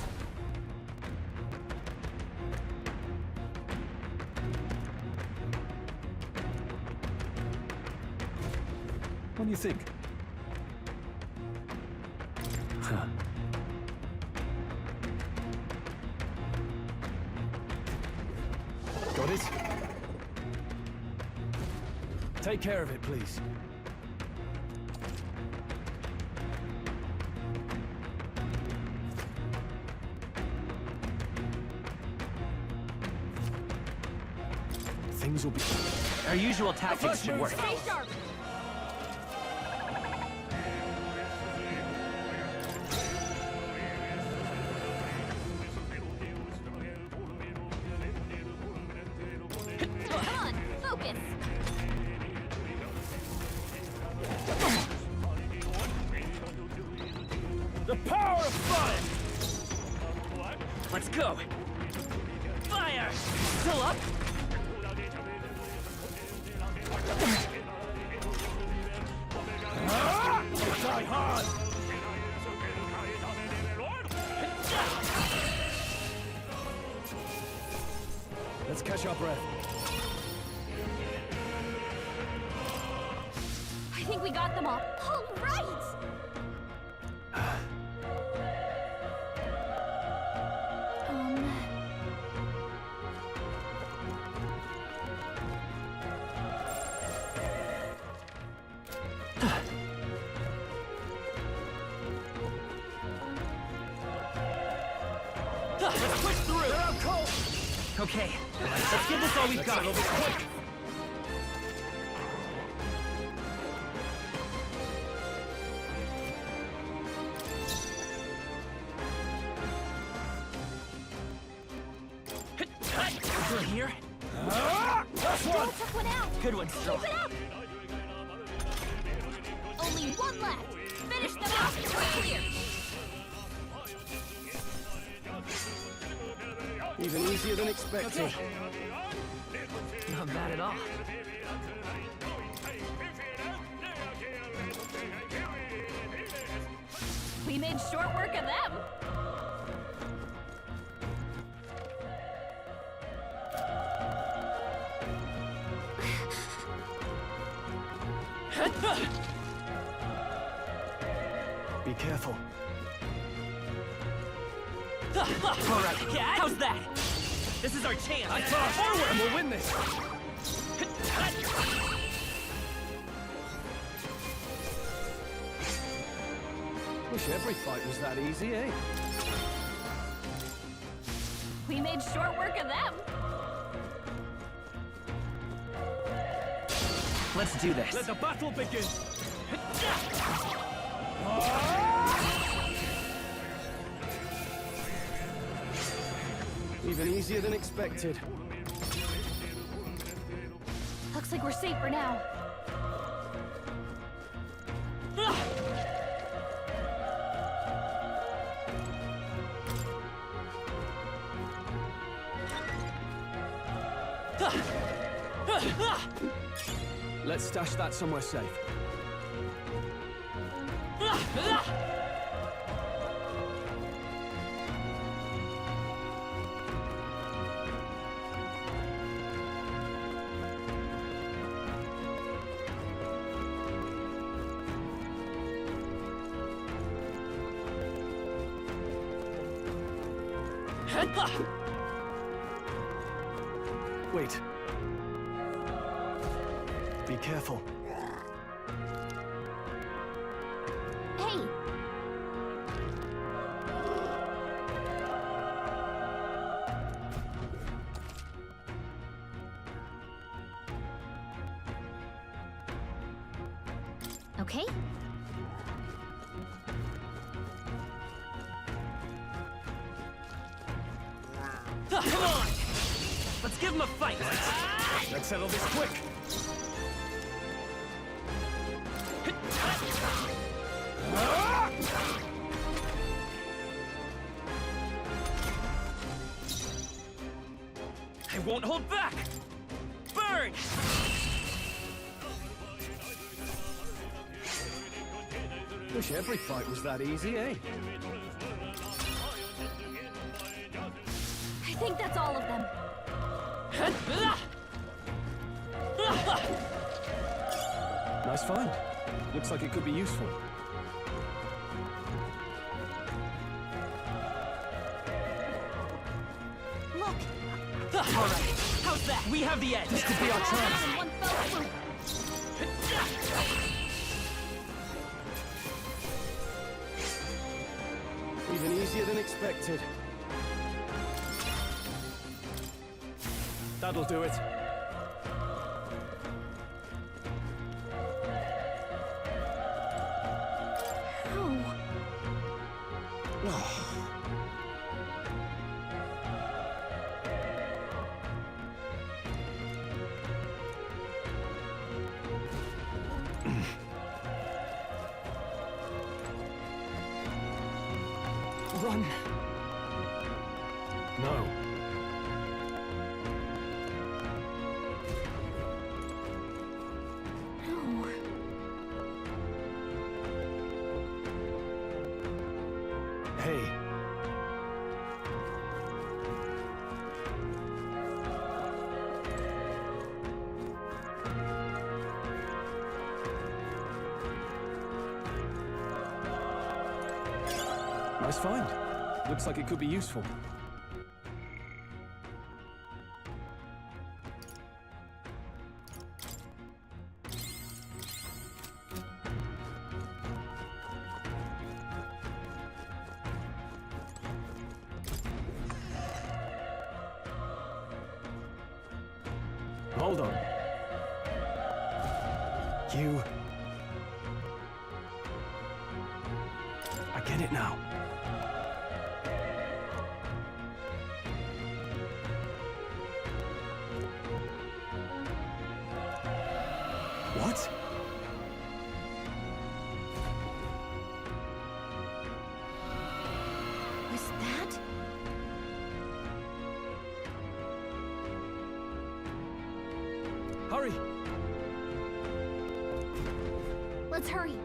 What do you think? Huh. Got it? Take care of it, please. Things will be... Our usual tactics should work. Stay sharp. Come on, focus. The power of fire! Let's go! Fire! Still up? Die hard! Let's catch our breath. I think we got them all. All right! Let's push through! Okay, let's give this all we've got. It'll be quick. Through here? That's one! Took one out! Good one, Straw. Keep it up! Only one left! Finish them off and we're clear! Even easier than expected. Not bad at all. We made short work of them! Be careful. All right, how's that? This is our chance. Forward, and we'll win this. Wish every fight was that easy, eh? We made short work of them! Let's do this. Let the battle begin! Even easier than expected. Looks like we're safe for now. Let's stash that somewhere safe. Wait. Be careful. Hey! Okay? Come on! Let's give him a fight! Let's settle this quick! I won't hold back! Burn! Wish every fight was that easy, eh? I think that's all of them. Nice find. Looks like it could be useful. Look! All right, how's that? We have the edge. This could be our chance. One fell swoop. Even easier than expected. That'll do it. Run! No. Hey. Nice find. Looks like it could be useful. Hold on. You... I get it now. hurry! Let's hurry.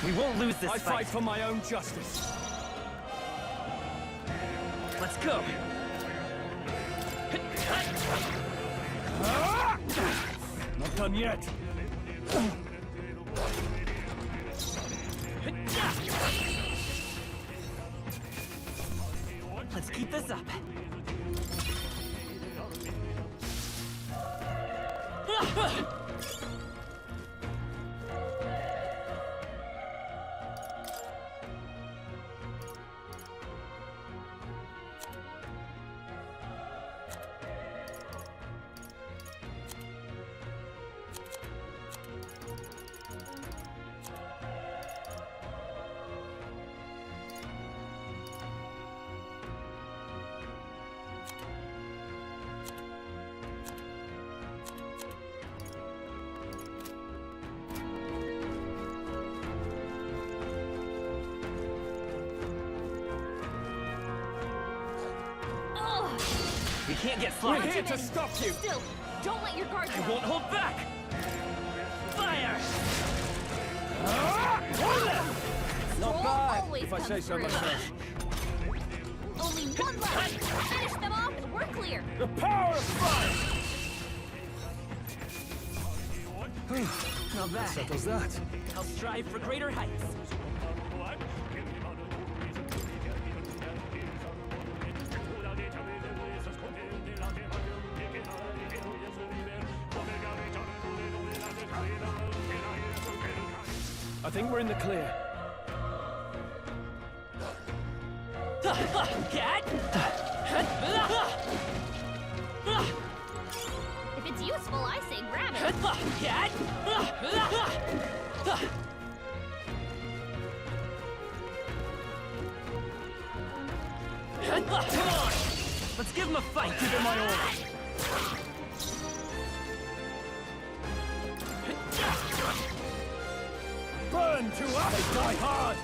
We won't lose this I fight for my own justice. Let's go. Not done yet. Let's keep this up. We can't get far. We're here to stop you! Still, don't let your guard down. I won't hold back! Fire! Not bad, if I say so through. myself. Only one left. Finish them off and we're clear. The power of fire! Not bad. Settles that. I'll strive for greater heights. I think we're in the clear. If it's useful, I say grab it. Come on! Let's give him a fight! Give him my order. Burn to us! They die hard!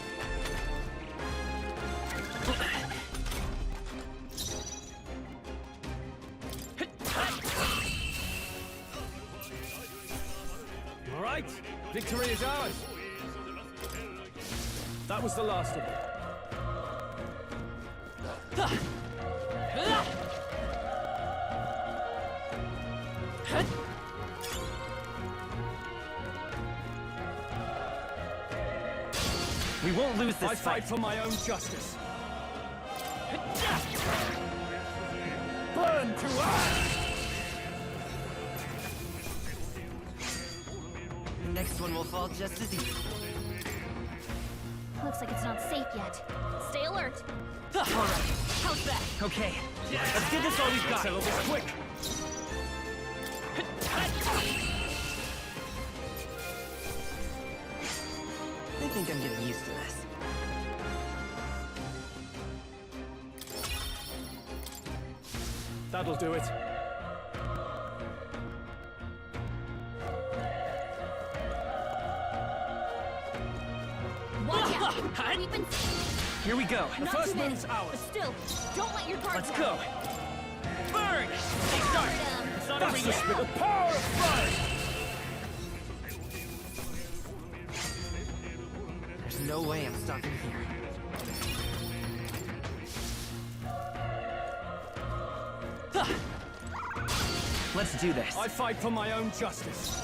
All right, victory is ours. That was the last of it. We won't lose this I fight for my own justice. Burn to ash! The next one will fall just as easy. Looks like it's not safe yet. Stay alert. All right. How's that? Okay. Let's get this all we've got. Settle this quick. I think I'm getting used to this. That'll do it. Watch out. We've been... Here we go. The Not first too many, move's ours. but still, don't let your guard Let's down. go. Burn! Stay sharp. It's not over That's the yet. spirit. The power of fire! There's no way I'm stopping here. Let's do this. I fight for my own justice.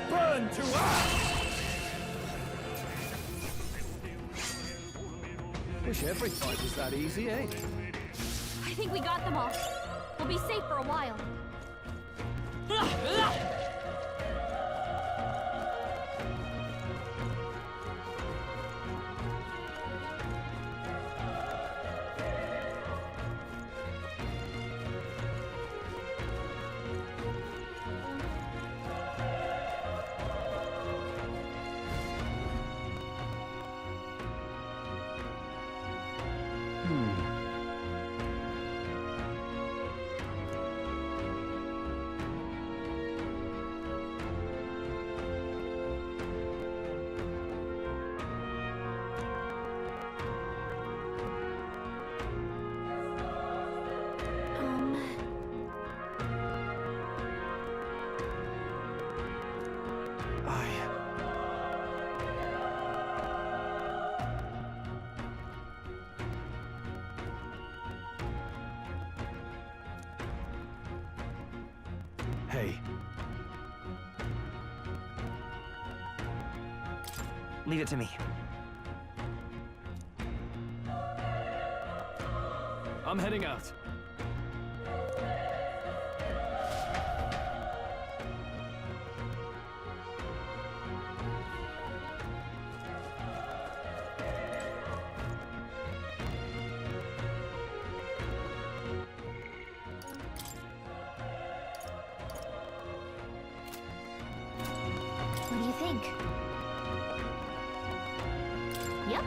Burn to ash! Wish every fight was that easy, eh? I think we got them all. We'll be safe for a while. Hey. Leave it to me. I'm heading out. What do you think? Yep.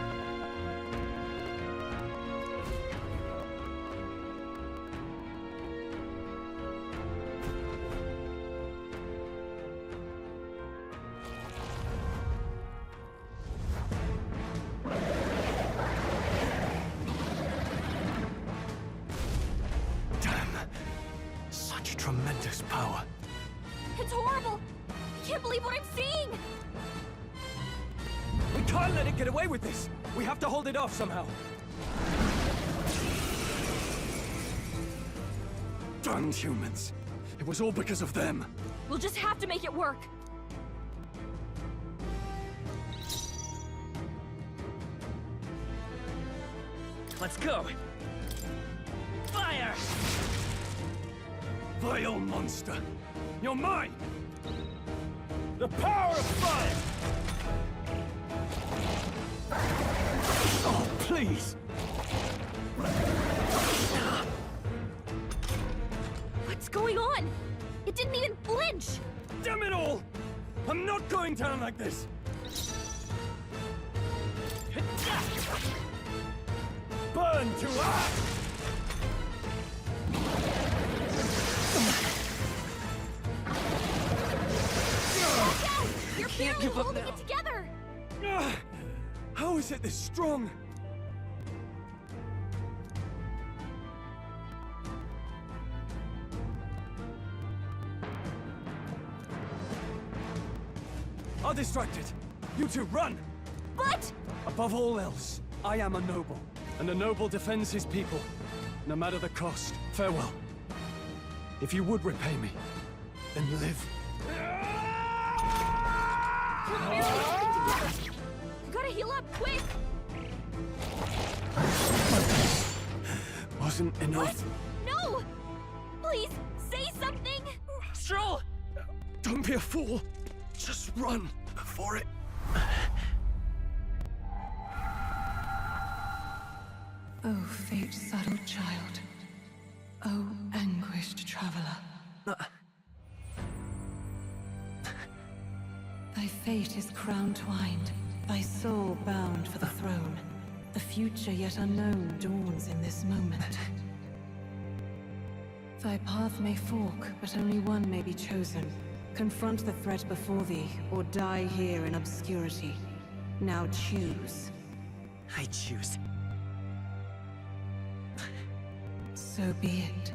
Damn. Such tremendous power. It's horrible! I can't believe what I'm seeing! We can't let it get away with this! We have to hold it off somehow. Damned humans. It was all because of them. We'll just have to make it work. Let's go! Fire! Vile monster! You're mine! The power of fire! Oh, please! What's going on? It didn't even flinch! Damn it all! I'm not going down like this! Burn to ash! You're barely holding it together! How is it this strong? I'll distract it. You two run! But... Above all else, I am a noble, and a noble defends his people, no matter the cost. Farewell. If you would repay me, then live. You're barely holding together! You gotta heal up, quick! Wasn't enough. No! Please, say something! Stroll! Don't be a fool. Just run before it... Oh, fate-saddled child. Oh, anguished traveler. Thy fate is crown-twined, thy soul bound for the throne. The future yet unknown dawns in this moment. Thy path may fork, but only one may be chosen. Confront the threat before thee, or die here in obscurity. Now choose. I choose. So be it.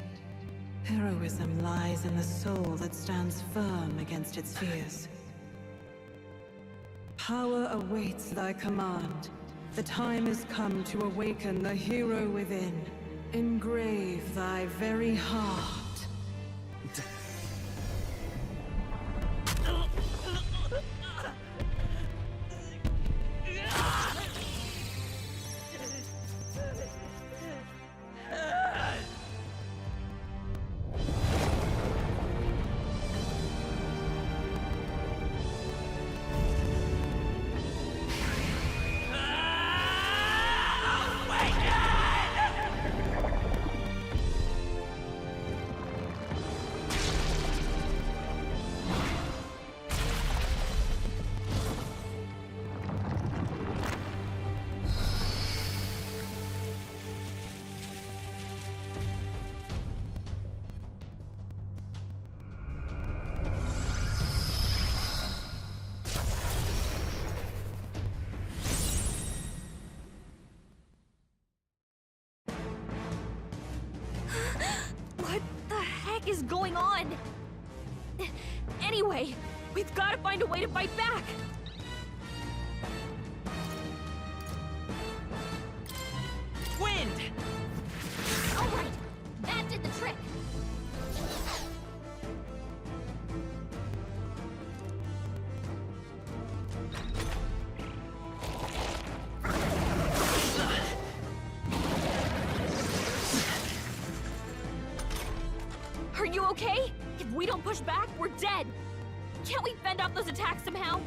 Heroism lies in the soul that stands firm against its fears. Power awaits thy command. The time has come to awaken the hero within. Engrave thy very heart. What the heck is going on? Anyway, we've got to find a way to fight back! Wind! Alright, that did the trick! Are you okay? If we don't push back, we're dead! Can't we fend off those attacks somehow?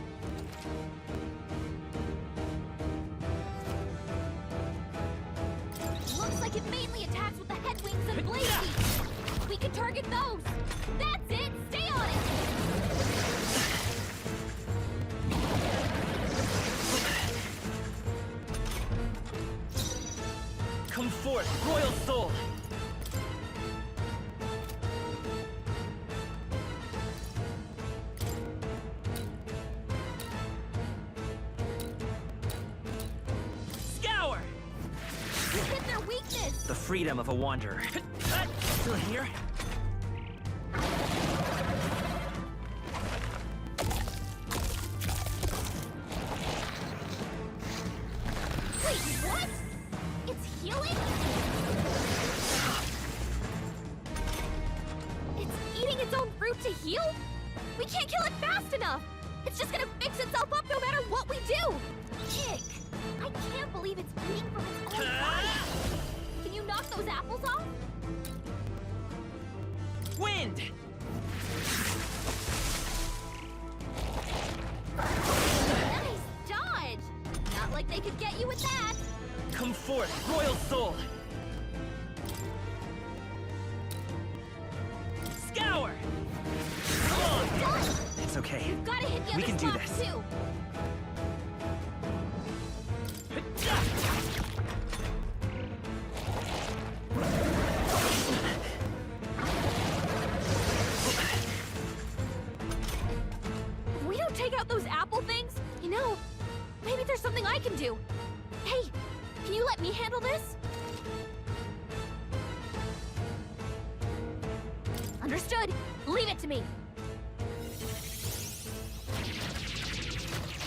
Looks like it mainly attacks with the headwings and blade feet. We can target those! That's it! Stay on it! Come forth, Royal Soul! Scour! We hit their weakness! The freedom of a wanderer. Still here? Wait, what? It's healing? It's eating its own fruit to heal? We can't kill it fast enough! It's just gonna fix itself up no matter what we do! Kick! I can't believe it's eating from its own body! Can you knock those apples off? Wind! Nice dodge! Not like they could get you with that! Come forth, Royal Soul! Scour! Come on! It's okay. You've gotta hit the We other can do spots this. too! If we don't take out those apple things, you know, maybe there's something I can do. Hey, can you let me handle this? Understood. Leave it to me.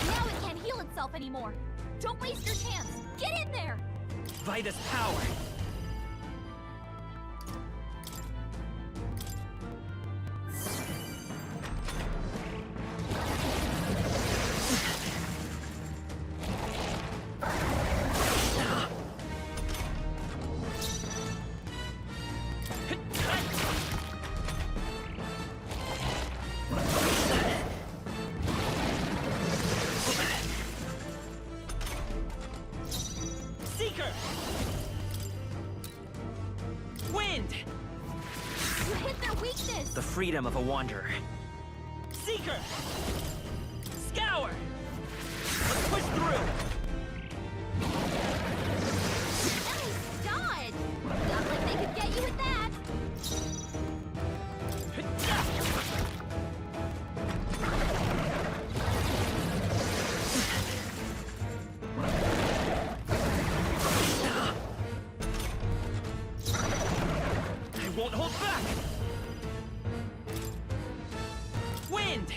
Now it can't heal itself anymore. Don't waste your chance. Get in there. Vitus power! Seeker! Wind! You hit their weakness. The freedom of a wanderer. Seeker! Scour! Let's push through! Nice dodge. Not like they could get you with that. I won't hold back! Wind!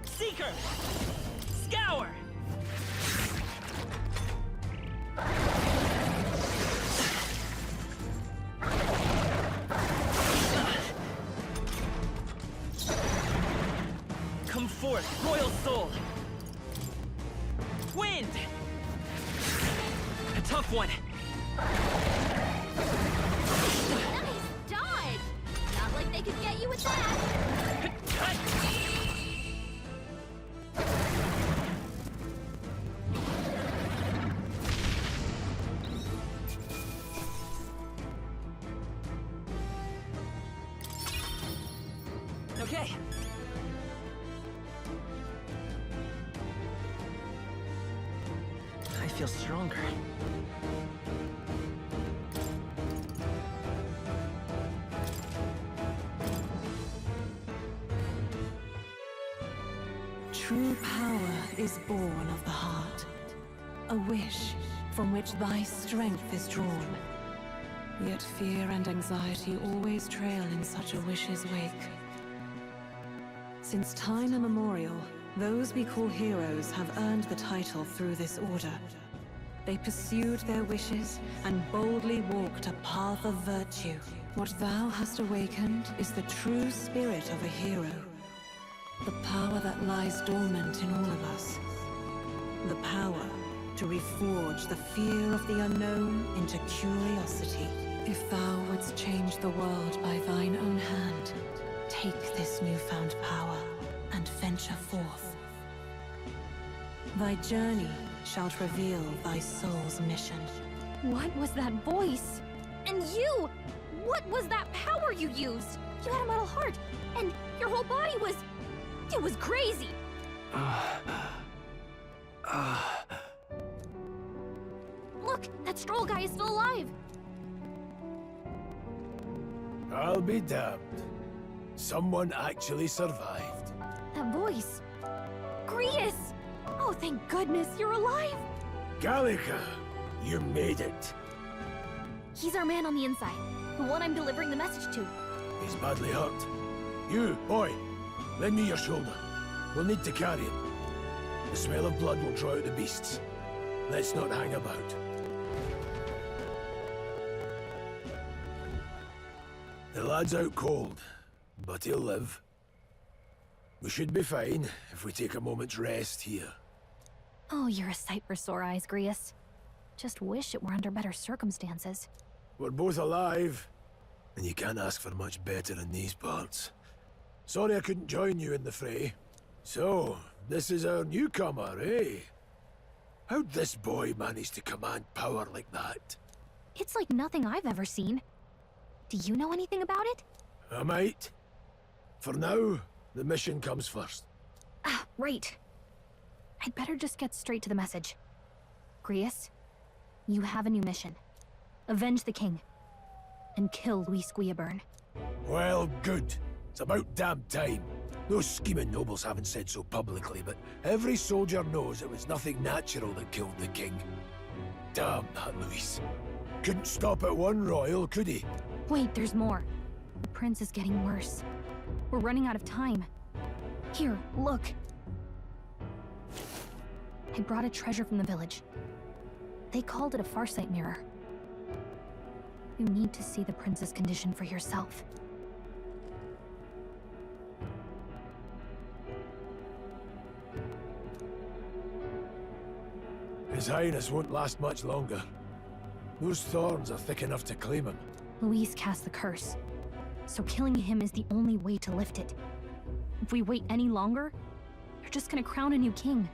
Seeker! Scour! Come forth, Royal Soul! Wind! A tough one! Nice dodge. Not like they could get you with that. Okay. I feel stronger. True power is born of the heart. A wish from which thy strength is drawn. Yet fear and anxiety always trail in such a wish's wake. Since time immemorial, those we call heroes have earned the title through this order. They pursued their wishes and boldly walked a path of virtue. What thou hast awakened is the true spirit of a hero. The power that lies dormant in all of us. The power to reforge the fear of the unknown into curiosity. If thou wouldst change the world by thine own hand, take this newfound power and venture forth. Thy journey shalt reveal thy soul's mission. What was that voice? And you! What was that power you used? You had a metal heart, and your whole body was... it was crazy! Look, that Stroll guy is still alive! I'll be damned. Someone actually survived. That voice... Grius! Oh, thank goodness, you're alive! Gallica, you made it. He's our man on the inside, the one I'm delivering the message to. He's badly hurt. You, boy, lend me your shoulder. We'll need to carry him. The smell of blood will draw out the beasts. Let's not hang about. The lad's out cold, but he'll live. We should be fine if we take a moment's rest here. Oh, you're a sight for sore eyes, Grius. Just wish it were under better circumstances. We're both alive, and you can't ask for much better in these parts. Sorry I couldn't join you in the fray. So, this is our newcomer, eh? How'd this boy manage to command power like that? It's like nothing I've ever seen. Do you know anything about it? I might. For now, the mission comes first. Ah, right. I'd better just get straight to the message. Grius, you have a new mission. Avenge the king. And kill Luis Guillaburn. Well, good. It's about damn time. Those scheming nobles haven't said so publicly, but every soldier knows it was nothing natural that killed the king. Damn that Luis. Couldn't stop at one royal, could he? Wait, there's more. The prince is getting worse. We're running out of time. Here, look. I brought a treasure from the village. They called it a farsight mirror. You need to see the prince's condition for yourself. His Highness won't last much longer. Those thorns are thick enough to claim him. Luis cast the curse, so killing him is the only way to lift it. If we wait any longer, they're just gonna crown a new king.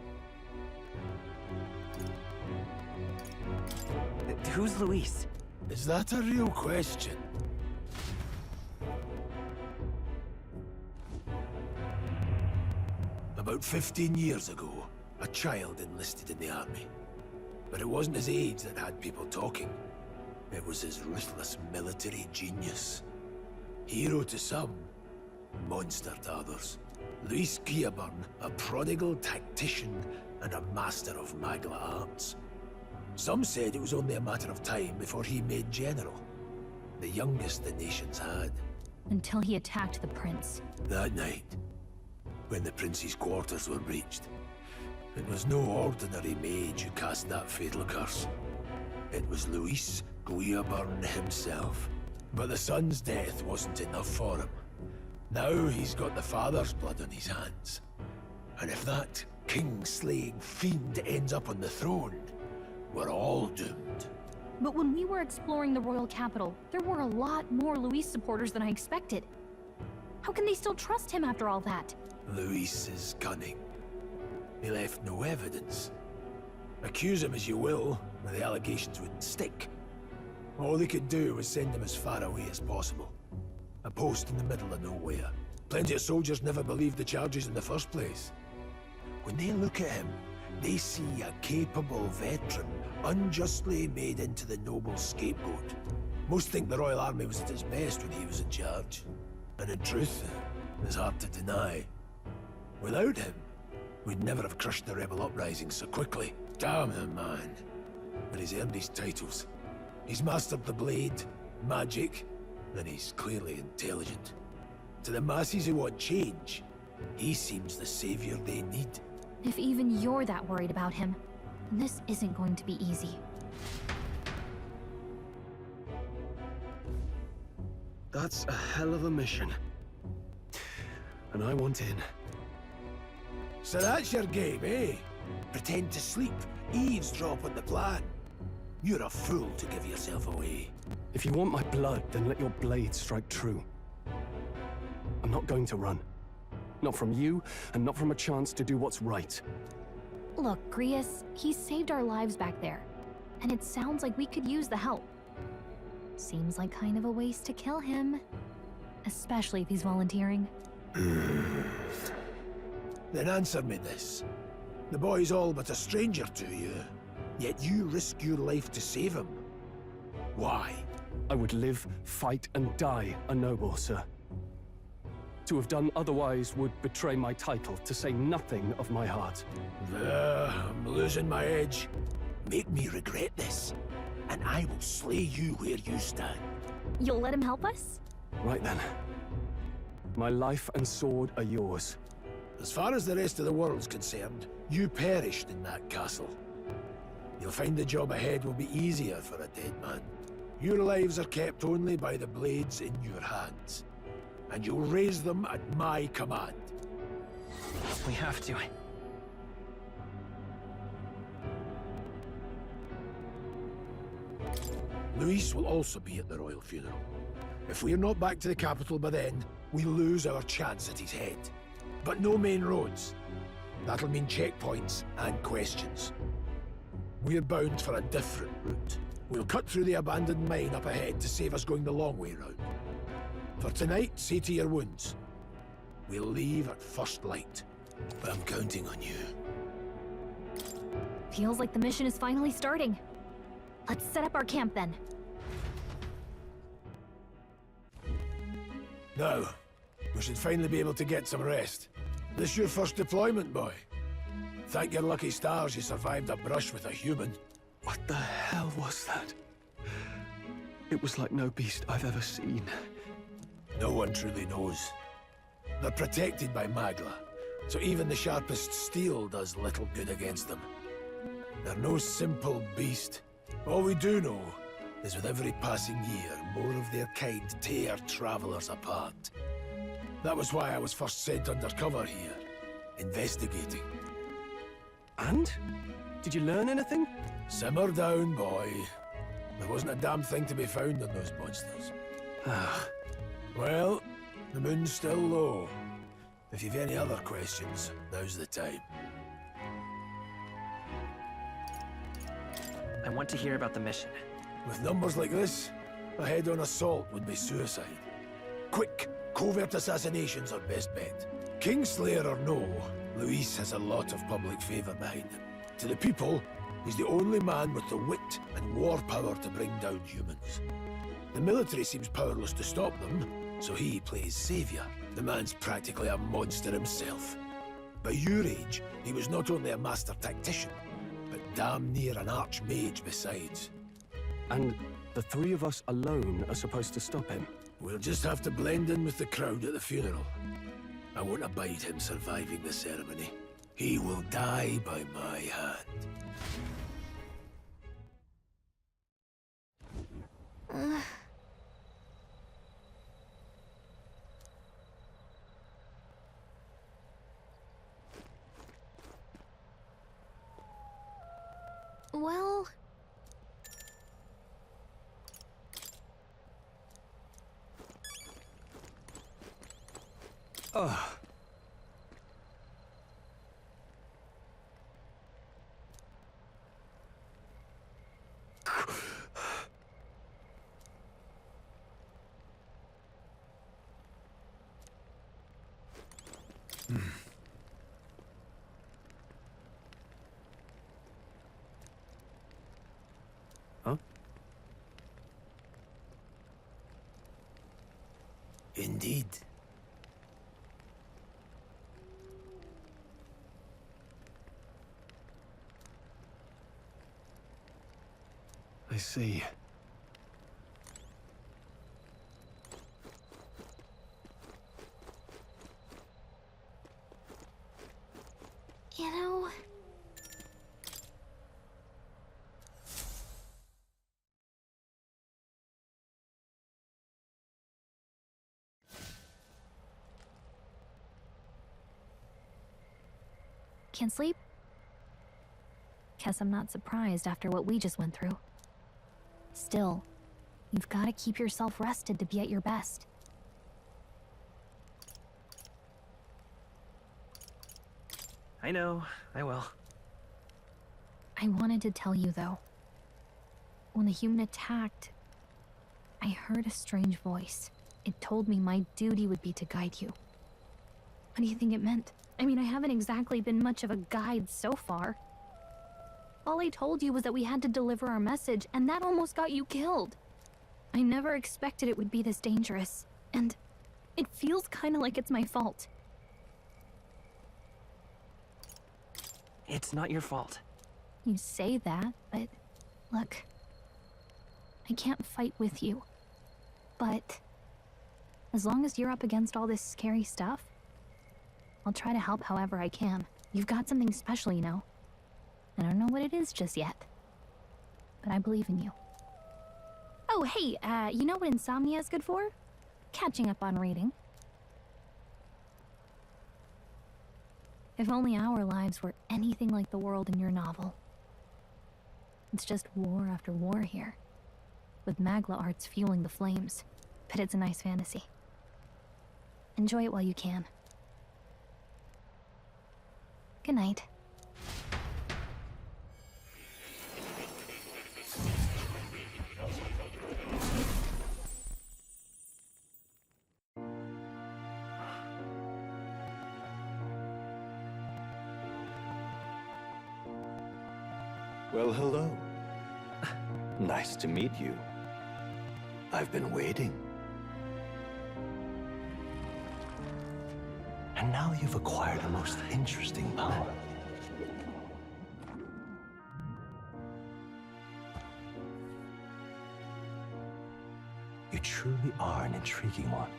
Who's Luis? Is that a real question? About 15 years ago, a child enlisted in the army. But it wasn't his age that had people talking. It was his ruthless military genius. Hero to some, monster to others. Luis Guillaburn, a prodigal tactician and a master of magla arts. Some said it was only a matter of time before he made general. The youngest the nations had. Until he attacked the prince. That night, when the prince's quarters were breached, it was no ordinary mage who cast that fatal curse. It was Luis Guillaburn himself. But the son's death wasn't enough for him. Now he's got the father's blood on his hands. And if that king-slaying fiend ends up on the throne, we're all doomed. But when we were exploring the royal capital, there were a lot more Luis supporters than I expected. How can they still trust him after all that? Luis is cunning. He left no evidence. Accuse him as you will, but the allegations wouldn't stick. All they could do was send him as far away as possible. A post in the middle of nowhere. Plenty of soldiers never believed the charges in the first place. When they look at him, they see a capable veteran, unjustly made into the noble scapegoat. Most think the Royal Army was at its best when he was in charge. And in truth, it's hard to deny. Without him, we'd never have crushed the rebel uprising so quickly. Damn him, man. But he's earned his titles. He's mastered the blade, magic, and he's clearly intelligent. To the masses who want change, he seems the savior they need. If even you're that worried about him, This isn't going to be easy. That's a hell of a mission. And I want in. So that's your game, eh? Pretend to sleep, eavesdrop on the plan. You're a fool to give yourself away. If you want my blood, then let your blade strike true. I'm not going to run. Not from you, and not from a chance to do what's right. Look, Grius, he saved our lives back there. And it sounds like we could use the help. Seems like kind of a waste to kill him. Especially if he's volunteering. Then answer me this. The boy's all but a stranger to you, yet you risk your life to save him. Why? I would live, fight, and die a noble, sir. To have done otherwise would betray my title, to say nothing of my heart. I'm losing my edge. Make me regret this, and I will slay you where you stand. You'll let him help us? Right then. My life and sword are yours. As far as the rest of the world's concerned, you perished in that castle. You'll find the job ahead will be easier for a dead man. Your lives are kept only by the blades in your hands, and you'll raise them at my command. We have to. Luis will also be at the royal funeral. If we're not back to the capital by then, we lose our chance at his head. But no main roads. That'll mean checkpoints and questions. We're bound for a different route. We'll cut through the abandoned mine up ahead to save us going the long way round. For tonight, see to your wounds. We'll leave at first light. I'm counting on you. Feels like the mission is finally starting. Let's set up our camp then. Now, we should finally be able to get some rest. This your first deployment, boy? Thank your lucky stars you survived a brush with a human. What the hell was that? It was like no beast I've ever seen. No one truly knows. They're protected by Magla, so even the sharpest steel does little good against them. They're no simple beast. All we do know is with every passing year, more of their kind tear travelers apart. That was why I was first sent undercover here, investigating. And? Did you learn anything? Simmer down, boy. There wasn't a damn thing to be found on those monsters. Well, the moon's still low. If you've any other questions, now's the time. I want to hear about the mission. With numbers like this, a head-on assault would be suicide. Quick, covert assassinations are best bet. Kingslayer or no, Luis has a lot of public favor behind him. To the people, he's the only man with the wit and war power to bring down humans. The military seems powerless to stop them, so he plays savior. The man's practically a monster himself. By your age, he was not only a master tactician, but damn near an archmage besides. And the three of us alone are supposed to stop him? We'll just have to blend in with the crowd at the funeral. I won't abide him surviving the ceremony. He will die by my hand. Well... Ugh. Huh? Indeed. I see. You know... Can't sleep? Guess I'm not surprised after what we just went through. Still, you've got to keep yourself rested to be at your best. I know, I will. I wanted to tell you, though. When the human attacked, I heard a strange voice. It told me my duty would be to guide you. What do you think it meant? I mean, I haven't exactly been much of a guide so far. All I told you was that we had to deliver our message, and that almost got you killed. I never expected it would be this dangerous, and it feels kind of like it's my fault. It's not your fault. You say that, but look, I can't fight with you. But as long as you're up against all this scary stuff, I'll try to help however I can. You've got something special, you know. I don't know what it is just yet, but I believe in you. Oh, hey, you know what insomnia is good for? Catching up on reading. If only our lives were anything like the world in your novel. It's just war after war here, with Magla arts fueling the flames, but it's a nice fantasy. Enjoy it while you can. Good night. Well, hello. Nice to meet you. I've been waiting. And now you've acquired a most interesting power. You truly are an intriguing one.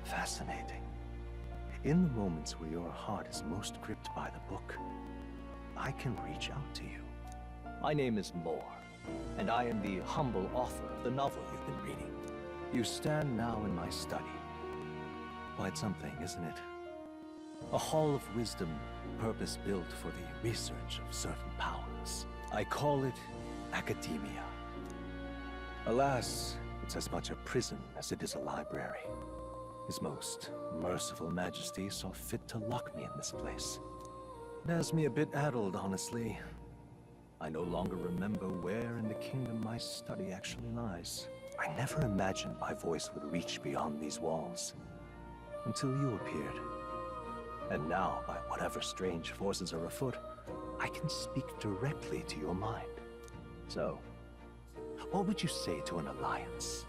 Fascinating. In the moments where your heart is most gripped by the book, I can reach out to you. My name is Moore, and I am the humble author of the novel you've been reading. You stand now in my study. Quite something, isn't it? A hall of wisdom, purpose-built for the research of certain powers. I call it academia. Alas, it's as much a prison as it is a library. His most merciful majesty saw fit to lock me in this place. It has me a bit addled, honestly. I no longer remember where in the kingdom my study actually lies. I never imagined my voice would reach beyond these walls, until you appeared. And now, by whatever strange forces are afoot, I can speak directly to your mind. So, what would you say to an alliance?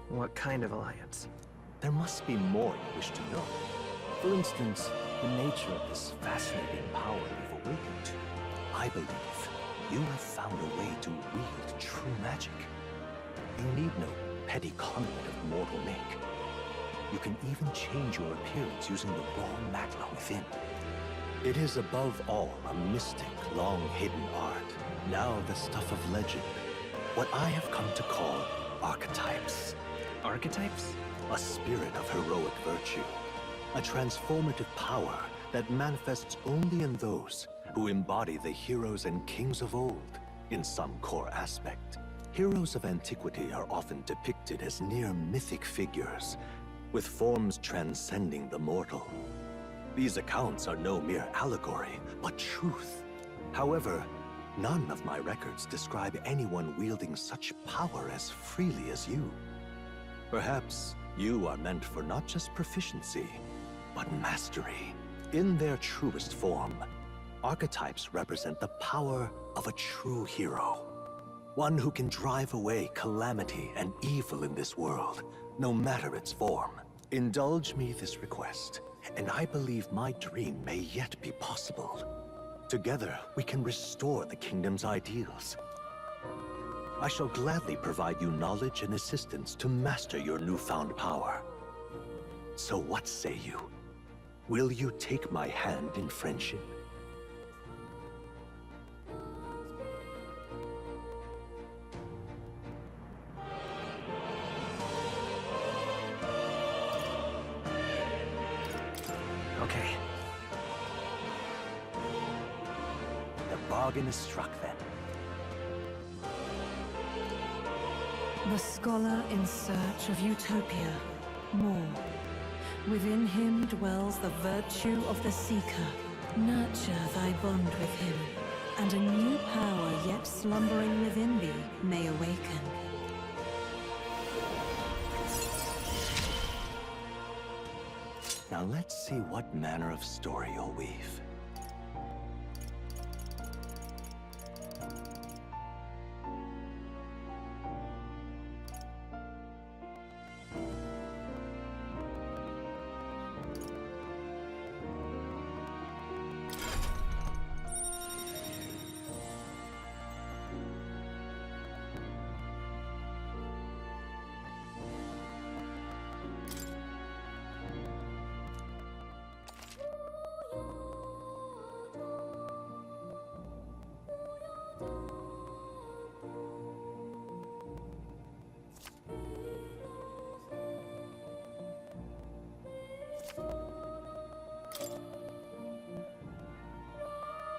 What kind of alliance? There must be more you wish to know. For instance, the nature of this fascinating power you've awakened to. I believe you have found a way to wield true magic. You need no petty conduit of mortal make. You can even change your appearance using the raw magma within. It is above all a mystic, long-hidden art. Now the stuff of legend. What I have come to call archetypes. Archetypes? A spirit of heroic virtue. A transformative power that manifests only in those who embody the heroes and kings of old in some core aspect. Heroes of antiquity are often depicted as near mythic figures, with forms transcending the mortal. These accounts are no mere allegory, but truth. However, none of my records describe anyone wielding such power as freely as you. Perhaps you are meant for not just proficiency, but mastery. In their truest form, archetypes represent the power of a true hero. One who can drive away calamity and evil in this world, no matter its form. Indulge me this request, and I believe my dream may yet be possible. Together, we can restore the kingdom's ideals. I shall gladly provide you knowledge and assistance to master your newfound power. So what say you? Will you take my hand in friendship? bargain is struck then. The scholar in search of utopia. More. Within him dwells the virtue of the seeker. Nurture thy bond with him, and a new power yet slumbering within thee may awaken. Now let's see what manner of story you'll weave.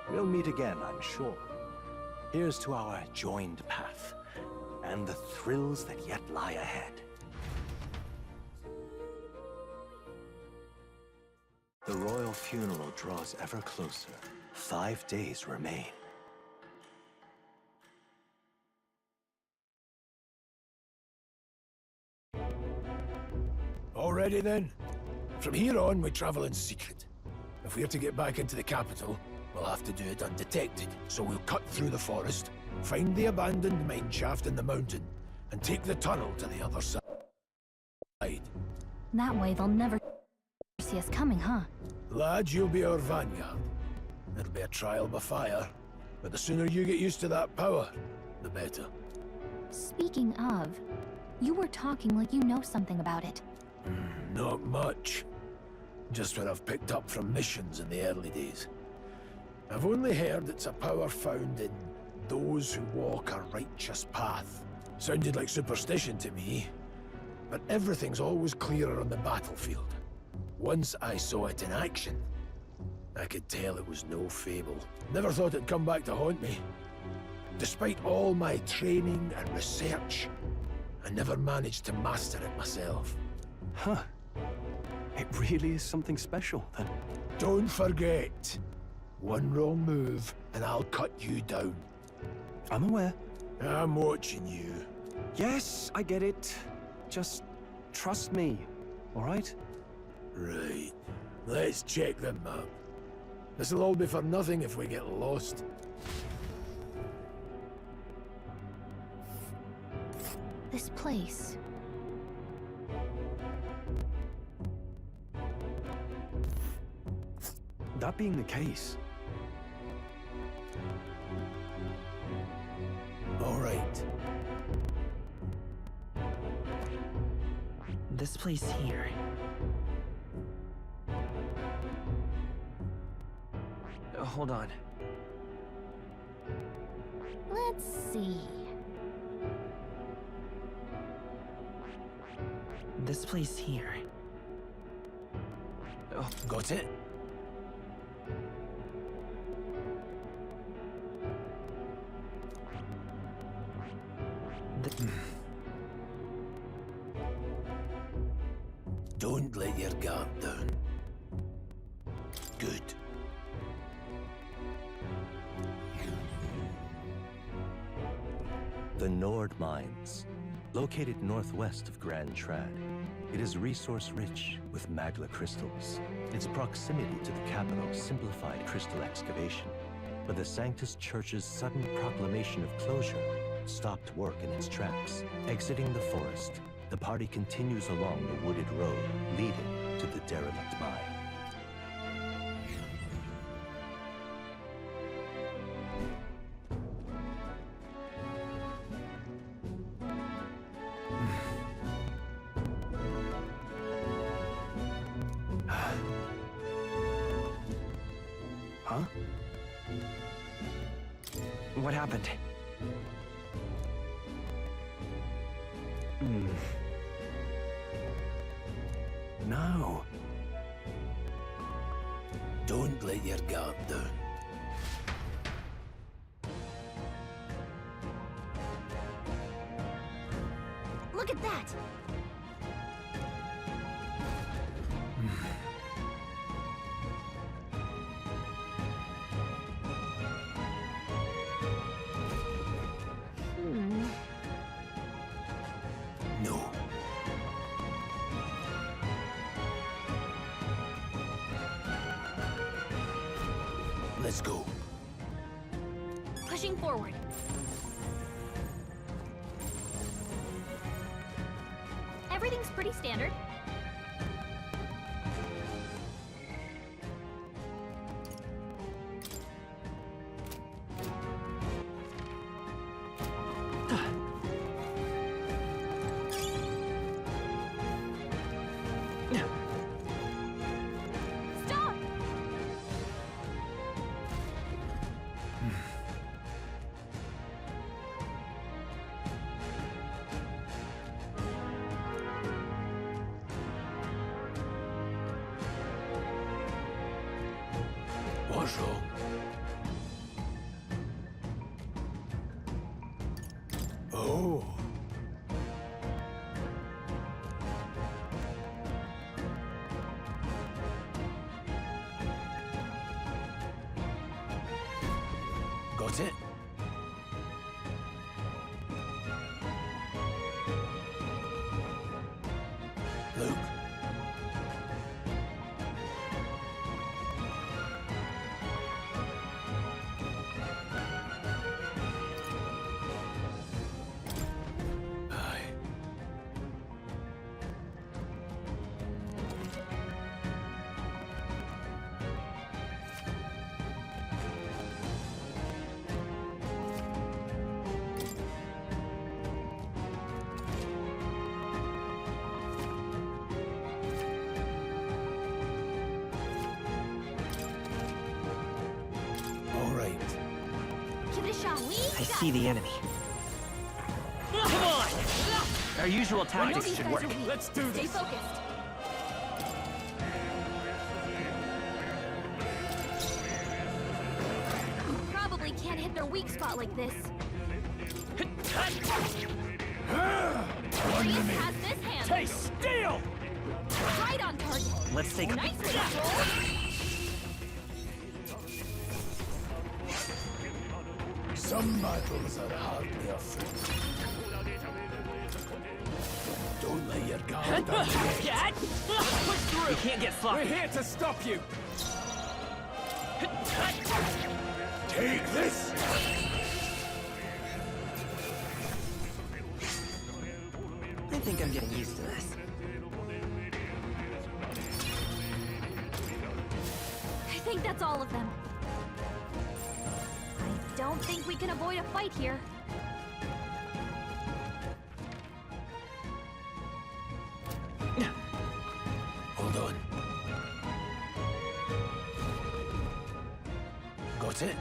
We'll meet again, I'm sure. Here's to our joined path, and the thrills that yet lie ahead. The royal funeral draws ever closer. 5 days remain. Already then? From here on, we travel in secret. If we're to get back into the capital, we'll have to do it undetected. So we'll cut through the forest, find the abandoned mine shaft in the mountain, and take the tunnel to the other side. That way they'll never see us coming, huh? Lad, you'll be our vanguard. It'll be a trial by fire, but the sooner you get used to that power, the better. Speaking of, you were talking like you know something about it. Not much. Just what I've picked up from missions in the early days. I've only heard it's a power found in those who walk a righteous path. Sounded like superstition to me, but everything's always clearer on the battlefield. Once I saw it in action, I could tell it was no fable. Never thought it'd come back to haunt me. Despite all my training and research, I never managed to master it myself. Huh. It really is something special, then. Don't forget. One wrong move, and I'll cut you down. I'm aware. I'm watching you. Yes, I get it. Just trust me, all right? Right. Let's check the map. This'll all be for nothing if we get lost. This place. That being the case... All right. This place here. Hold on. Let's see. This place here. Oh, got it? Don't let your guard down. Good. The Nord Mines, located northwest of Grand Trad. It is resource-rich with magla crystals. Its proximity to the capital simplified crystal excavation, but the Sanctus Church's sudden proclamation of closure stopped work in its tracks. Exiting the forest, the party continues along the wooded road leading to the derelict mine. Huh? What happened? No. Don't let your guard down. Look at that! No. Let's go. Pushing forward. Everything's pretty standard. Stop! What's wrong? Oh. Got it? Luke? Aye. All right. Give it a shot. I see the enemy. Come on! Our usual tactics should work. Let's do Stay this. focused. Probably can't hit their weak spot like this. Reese has this hand. Taste steel! Right on target. Let's take a... Nicely controlled. Some battles are hardly a fight. Don't let your guard down. Push through! You can't get sloppy. We're here to stop you! Take this! I think I'm getting used to this. I think that's all of them. I don't think we can avoid a fight here. Hold on. Got it?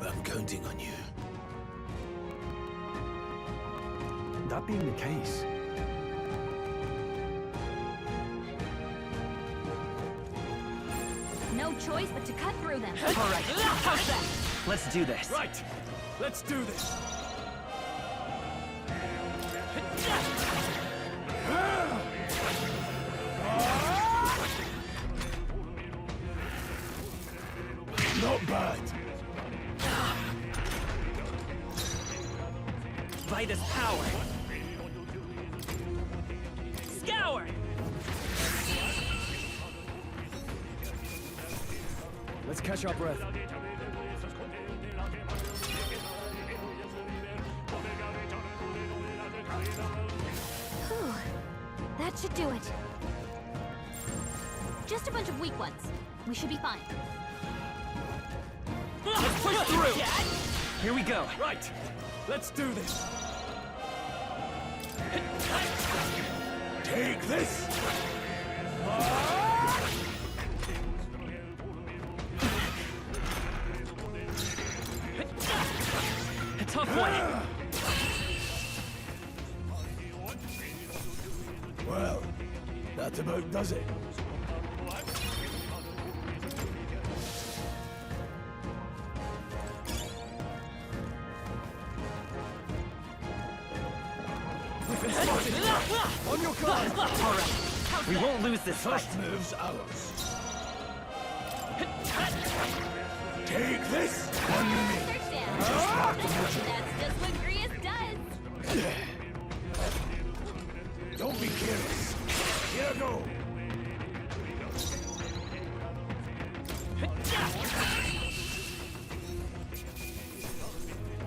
I'm counting on you. That being the case, No choice but to cut through them. All right, how's that? Let's do this. Right! Let's do this! Not bad. Vitus power. Scour! Let's catch our breath. Whew. That should do it. Just a bunch of weak ones. We should be fine. Let's push through! Here we go. Right! Let's do this! Take this! That about does it. On your guard! Alright, we won't lose this fight. First move's ours. Take this! On your knee. That's just what Grius does. Don't be careless. Here I go.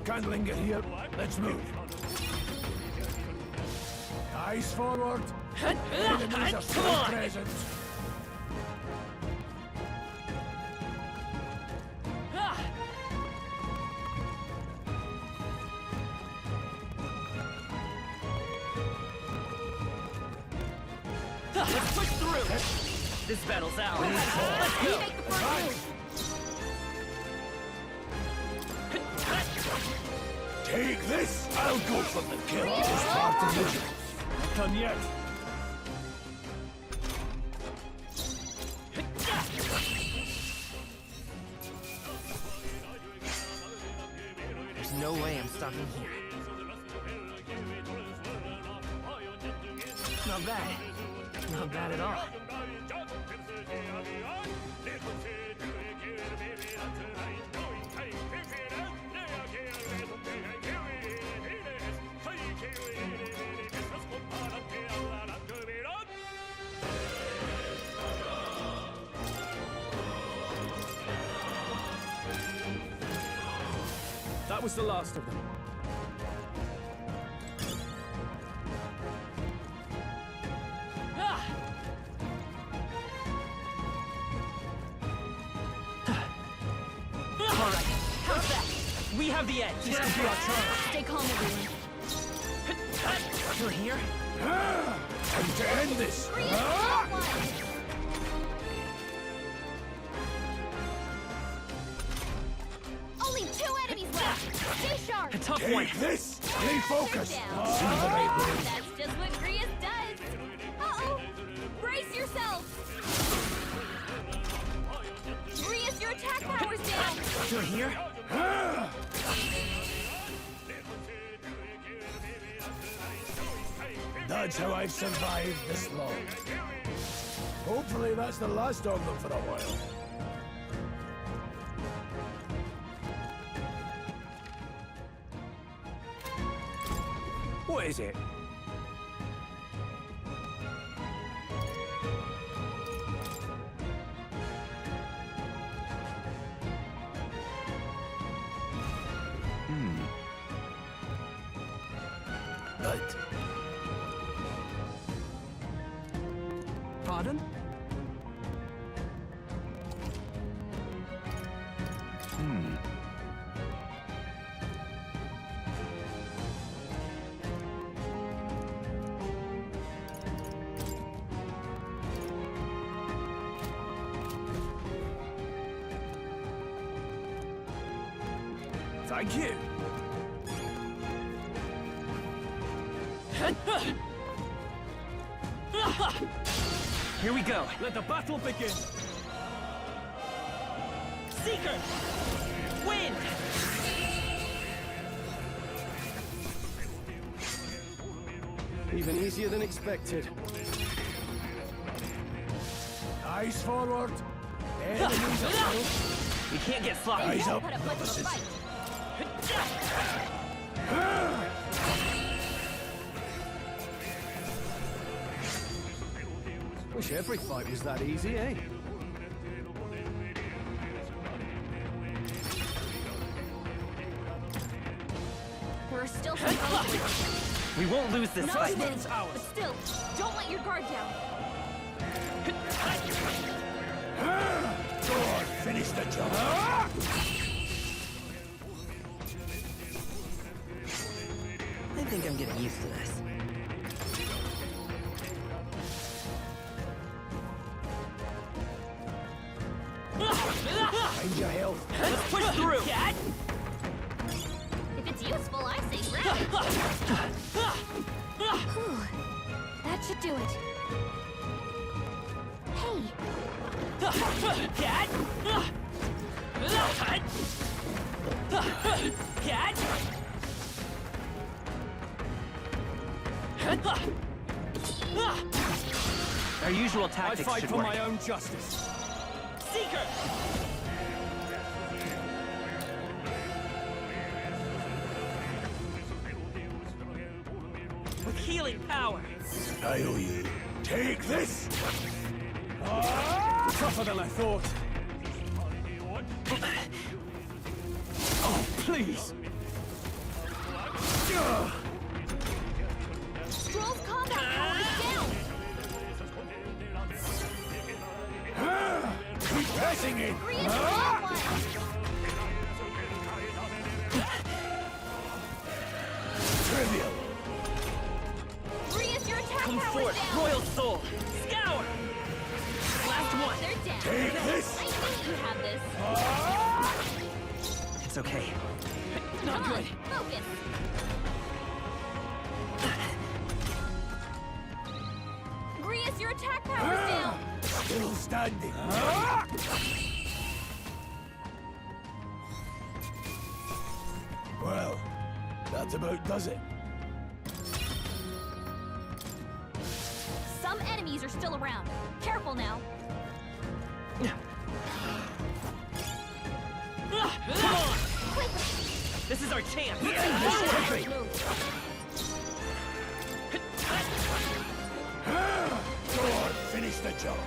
Can't linger here. Let's move. Eyes forward. Enemies are still present. Let's push through! This battle's ours. Let's go! Make the first move. Take this! I'll go for the kill. Just part of it. Not done yet. There's no way I'm stopping here. Not bad. Not bad at all. That was the last of them. Alright, how's that? We have the edge. This could be our chance. Stay calm, everyone. You're here? Time to end this! Only 2 enemies left. Stay sharp. A tough Take one. this! Stay focused! Down. See the right way. That's just what Grius does. Uh-oh. Brace yourself. Grius, your attack power's down. You're here? That's how I've survived this long. Hopefully that's the last of them for a while. What is it? Right. Pardon? Thank you. Here we go. Let the battle begin. Seeker! Win! Even easier than expected. Eyes forward. Enemies are We can't get sloppy. Eyes up, Put up much of a novices. fight. Wish every fight was that easy, eh? There are still some foes. We won't lose this Not fight. this, but still, don't let your guard down. Go on, finish the job. I think I'm getting used to this. Find your health. Let's push through. Cat? If it's useful, I say grab it. Whew. That should do it. Our usual tactics I fight should for work. my own justice. Seeker! With healing power. I owe you. Take this! Tougher than I thought. Oh, please! Stroll's combat power is down! Keep pressing it! Trivial! Grius, your attack Come power forth, is down! Royal Soul! Scour! Last one! They're down. Take this! I knew you'd have this. It's okay. Not good. Focus. Grius, your attack power is down! Still standing! Well, that about does it. Some enemies are still around. Careful now. Come on! This is our chance! Quickly! Go on, finish the job!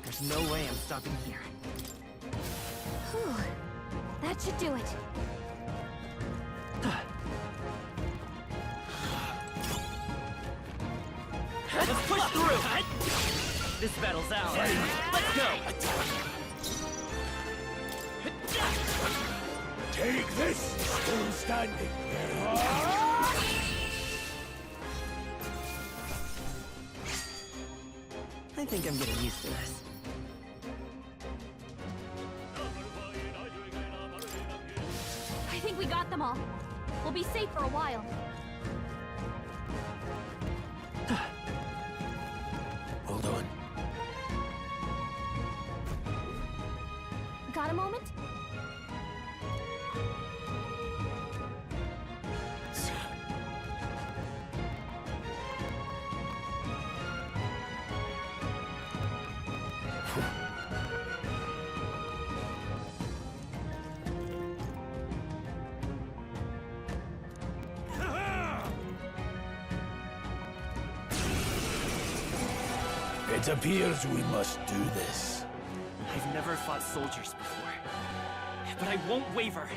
There's no way I'm stopping here. Whew. That should do it. Let's push through! This battle's ours. Let's go! Take this! Still standing! I think I'm getting used to this. I think we got them all. We'll be safe for a while. Hold on. Got a moment? It appears we must do this. I've never fought soldiers before, but I won't waver.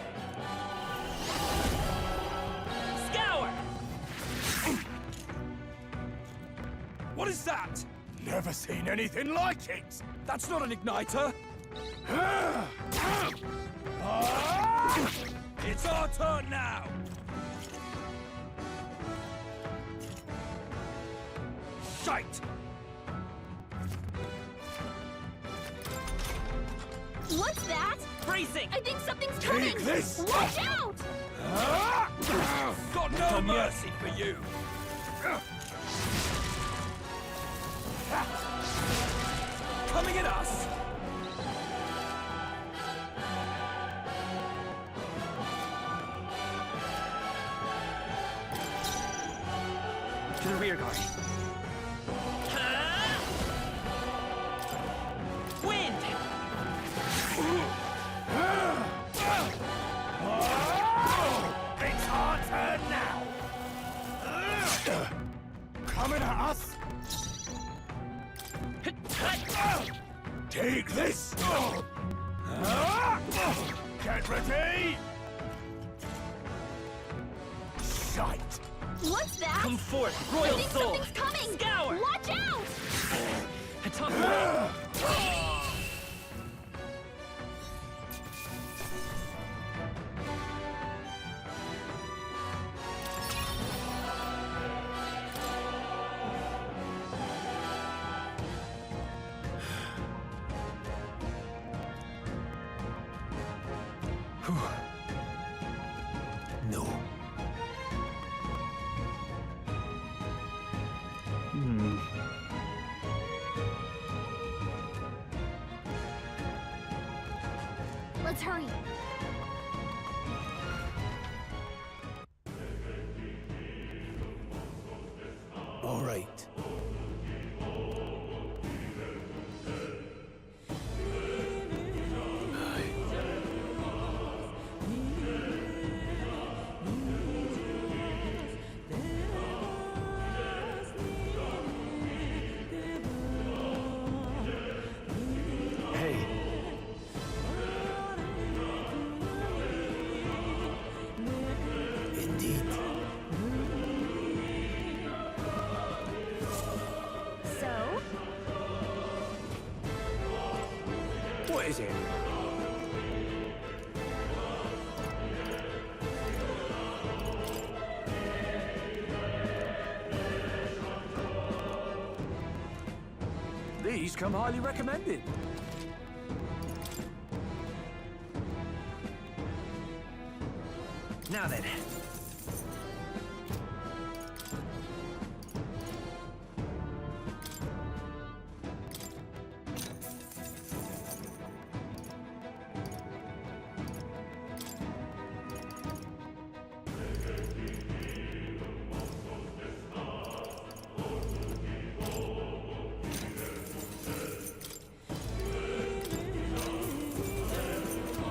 Scour! What is that? Never seen anything like it! That's not an igniter! It's our turn now! Shite! What's that? Bracing! I think something's Take coming! this! Watch out! Got no mercy for you! Coming at us! To the rear guard. Wind! It's our turn now! Coming at us! Take this! Get ready! Shite! What's that? Come forth, I Royal think Soul! something's coming! Scour! Watch out! A tough one! No. Let's hurry. All right. What is it? These come highly recommended. Now then.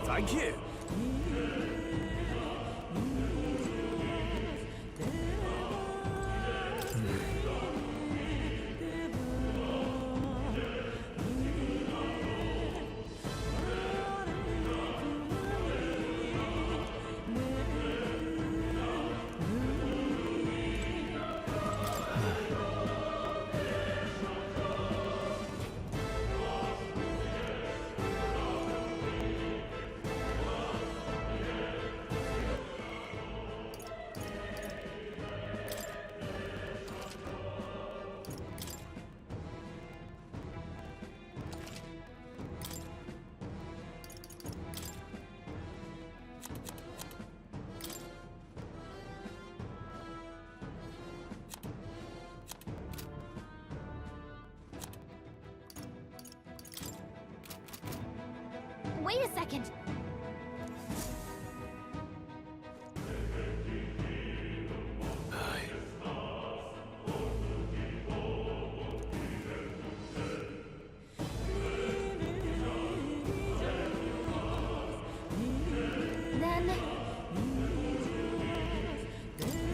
Thank you. Wait a second. Then...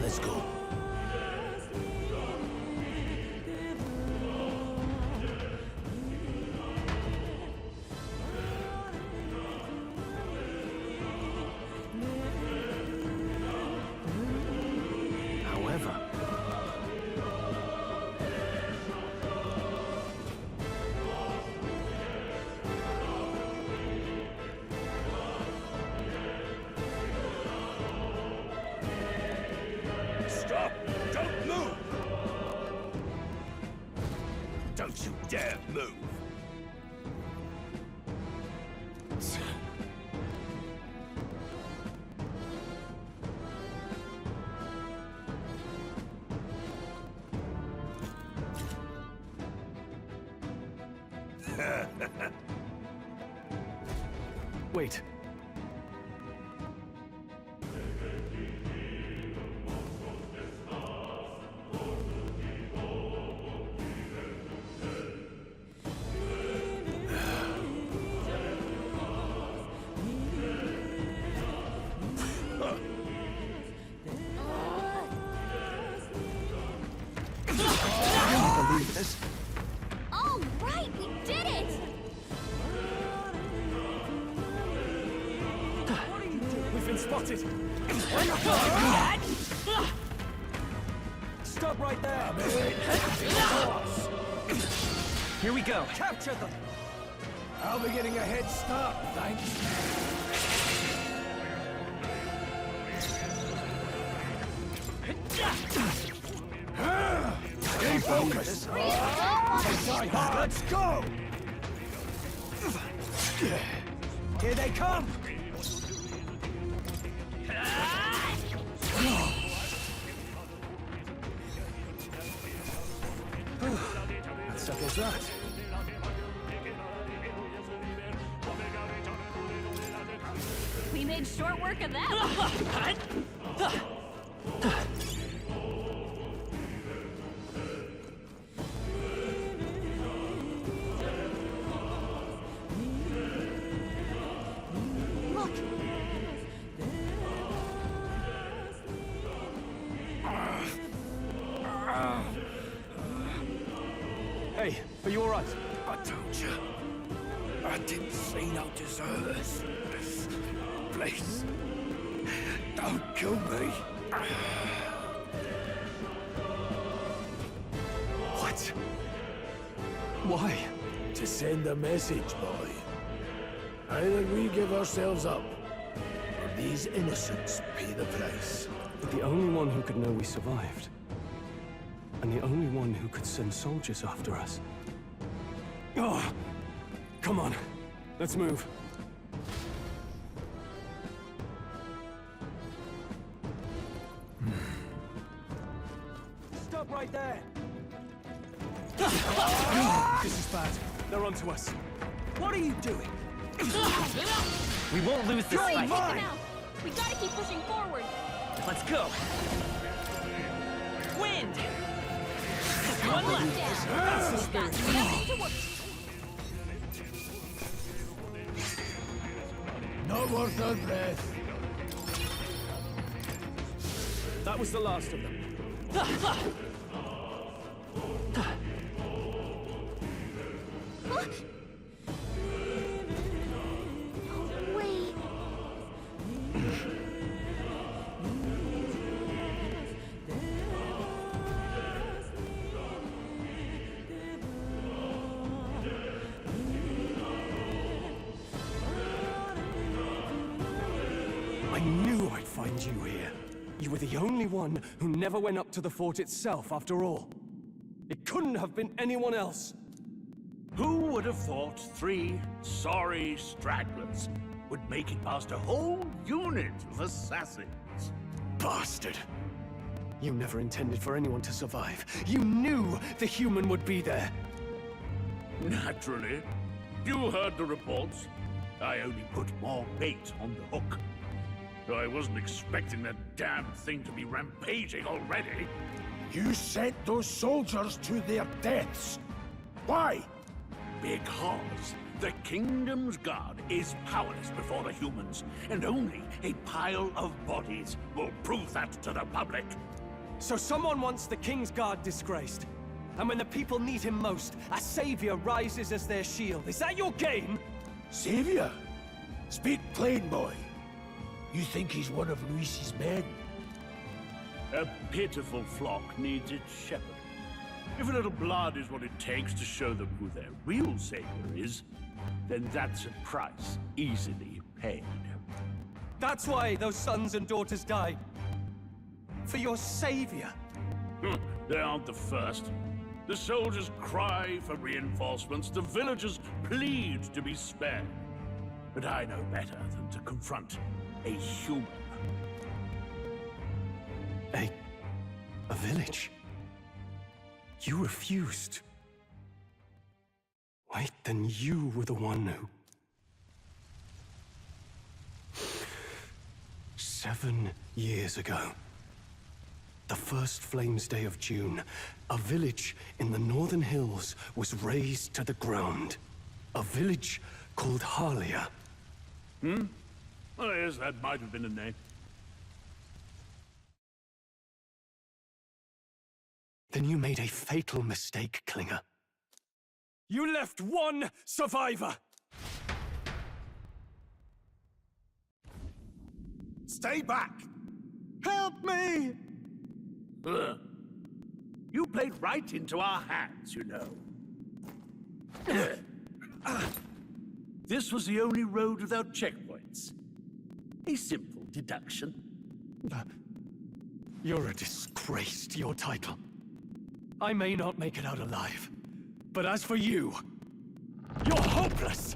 Let's go. Stop! Don't move! Don't you dare move! Wait. Oh, right! We did it! We've been spotted. Stop right there. Here we go. Capture them. I'll be getting a head start, thanks. Stay focused. Let's go. Here they come. That settles that. made short work of them. Look! Hey, are you alright? I told you. I didn't see no deserters. Please, don't kill me. What? Why? To send a message, boy. Either we give ourselves up, or these innocents pay the price. But the only one who could know we survived, and the only one who could send soldiers after us. Oh, come on, let's move. Stop right there! This is bad. They're onto us. What are you doing? We won't lose this fight. We gotta keep pushing forward. Let's go. Wind! One left. That's the spirit. Nothing to work. Not worth our breath. That was the last of them. Wait. I knew I'd find you here. You were the only one who never went up to the fort itself, after all. It couldn't have been anyone else. Who would have thought 3 sorry stragglers would make it past a whole unit of assassins? Bastard! You never intended for anyone to survive. You knew the human would be there. Naturally. You heard the reports. I only put more bait on the hook. I wasn't expecting that damn thing to be rampaging already. You sent those soldiers to their deaths. Why? Because the Kingdom's Guard is powerless before the humans, and only a pile of bodies will prove that to the public. So someone wants the King's Guard disgraced. And when the people need him most, a savior rises as their shield. Is that your game? Savior? Speak plain, boy. You think he's one of Luis's men? A pitiful flock needs its shepherd. If a little blood is what it takes to show them who their real savior is, then that's a price easily paid. That's why those sons and daughters died. For your savior. They aren't the first. The soldiers cry for reinforcements, the villagers plead to be spared. But I know better than to confront a human. A village? You refused. Wait, then you were the one who... 7 years ago. The first Flames Day of June, a village in the northern hills was razed to the ground. A village called Harlia. Oh yes, that might have been a name. Then you made a fatal mistake, Klinger. You left one survivor! Stay back! Help me! You played right into our hands, you know. This was the only road without checkpoints. A simple deduction. You're a disgrace to your title. I may not make it out alive, but as for you, you're hopeless!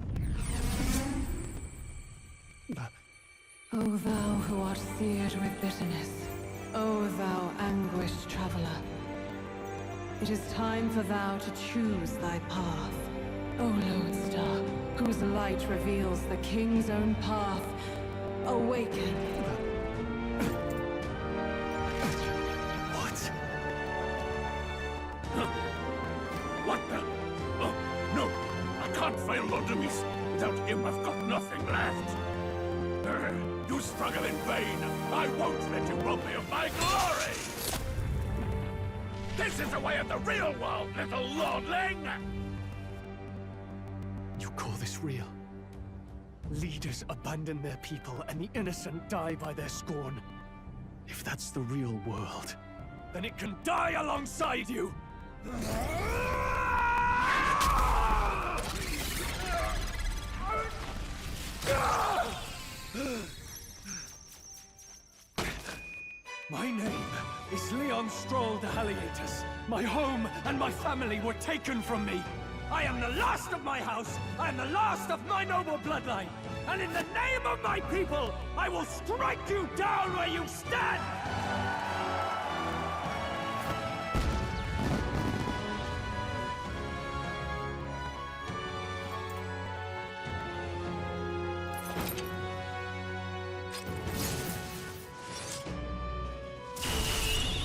O thou who art seared with bitterness, O thou anguished traveler, it is time for thou to choose thy path. O lodestar, whose light reveals the king's own path, Awaken. What? What the? Oh, no! I can't fail Lord Demis. Without him, I've got nothing left. You struggle in vain. I won't let you rob me of my glory! This is the way of the real world, little lordling! You call this real? Leaders abandon their people and the innocent die by their scorn. If that's the real world, then it can die alongside you! My name is Leon Stroll de Haliatus. My home and my family were taken from me. I am the last of my house. I am the last of my noble bloodline. And in the name of my people, I will strike you down where you stand!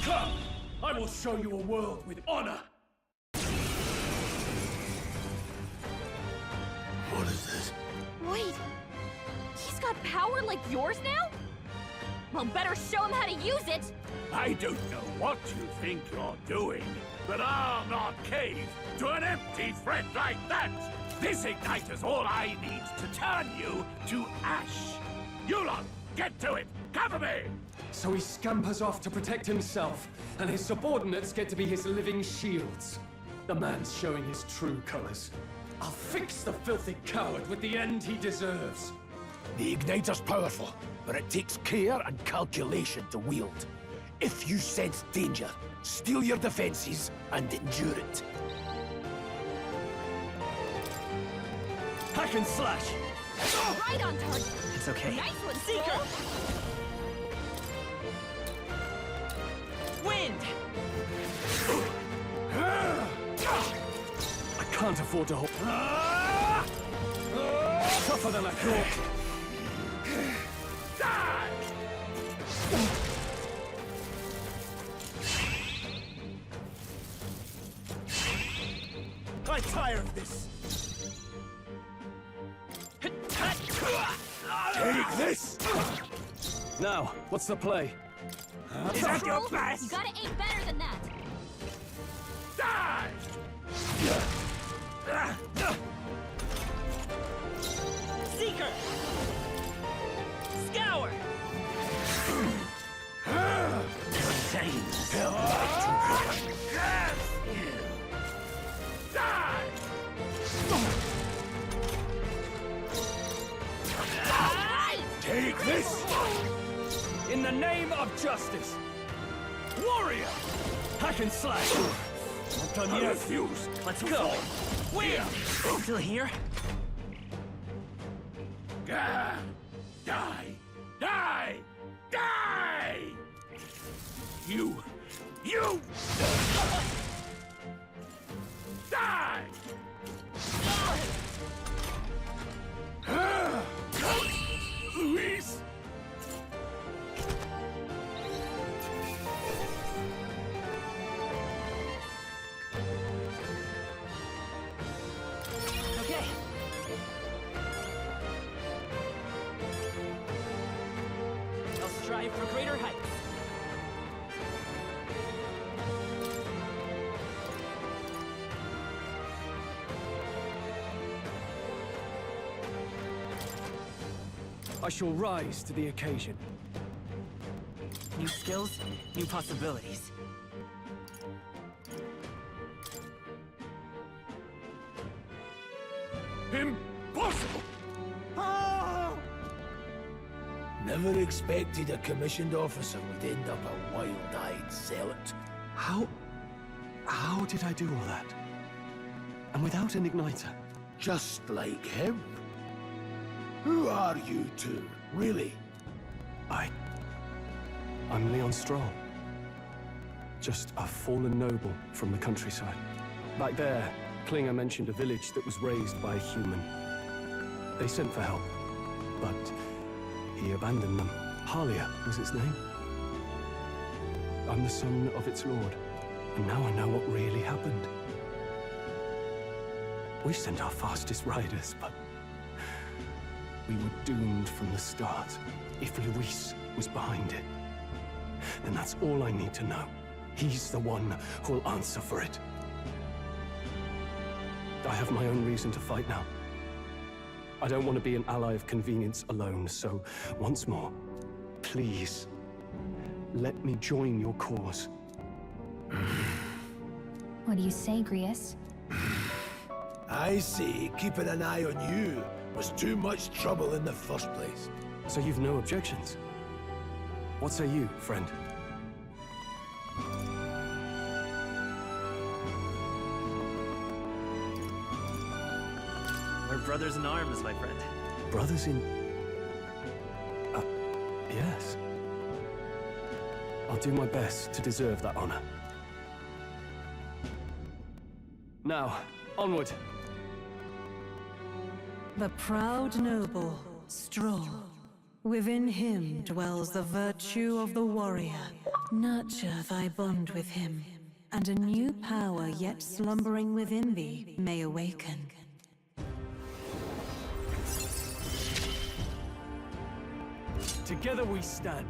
Come! I will show you a world with honor! What is this? Wait! He's got power like yours now? Well, better show him how to use it! I don't know what you think you're doing, but I'll not cave to an empty threat like that! This igniter's all I need to turn you to ash! You lot, get to it! Cover me! So he scampers off to protect himself, and his subordinates get to be his living shields. The man's showing his true colors. I'll fix the filthy coward with the end he deserves. The igniter's powerful, but it takes care and calculation to wield. If you sense danger, steel your defenses and endure it. Hack and slash! Right on target! It's okay. Nice one, Seeker! Wind! I can't afford to hold. Tougher than I thought. I'm tired of this. Take this! Now, what's the play? Is that your best? You gotta aim better than that! Die! Seeker! Scour! Take this! In the name of justice! Warrior! Hack and slash! Not done I yet. refuse. Let's go! Where? Still here? Die! Die! Die! Die! You! Die! Luis! Okay. I'll strive for greater heights. I shall rise to the occasion. New skills, new possibilities. Impossible! Never expected a commissioned officer would end up a wild-eyed zealot. How did I do all that? And without an igniter? Just like him. Who are you two, really? I'm Leon Stroll. Just a fallen noble from the countryside. Back there, Klinger mentioned a village that was raised by a human. They sent for help, but he abandoned them. Halia was its name. I'm the son of its lord, and now I know what really happened. We sent our fastest riders, but we were doomed from the start. If Luis was behind it, then that's all I need to know. He's the one who'll answer for it. I have my own reason to fight now. I don't want to be an ally of convenience alone, so once more, please, let me join your cause. What do you say, Grius? I see keeping an eye on you was too much trouble in the first place. So you've no objections? What say you, friend? We're brothers in arms, my friend. Brothers in... yes. I'll do my best to deserve that honor. Now, onward. The proud noble, Stroll. Within him dwells the virtue of the warrior. Nurture thy bond with him, and a new power yet slumbering within thee may awaken. Together we stand.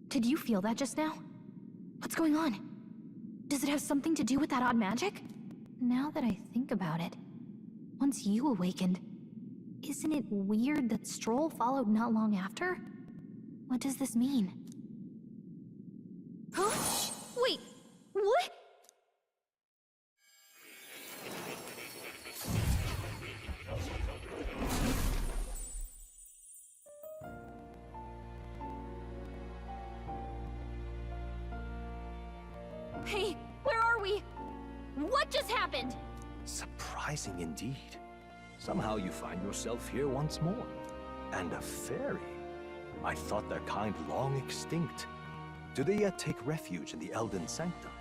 Did you feel that just now? What's going on? Does it have something to do with that odd magic? Now that I think about it, once you awakened, isn't it weird that Stroll followed not long after? What does this mean? Huh? Wait, what? Hey, where are we? What just happened? Surprising indeed. Somehow you find yourself here once more. And a fairy. I thought their kind long extinct. Do they yet take refuge in the Elden Sanctum?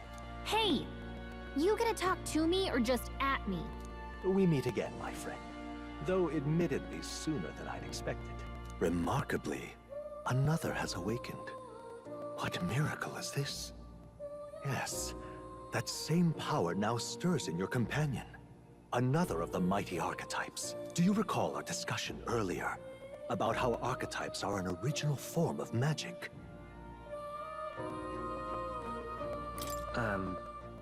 Hey! You gonna talk to me or just at me? We meet again, my friend. Though admittedly sooner than I'd expected. Remarkably, another has awakened. What miracle is this? Yes, that same power now stirs in your companion. Another of the mighty archetypes. Do you recall our discussion earlier about how archetypes are an original form of magic?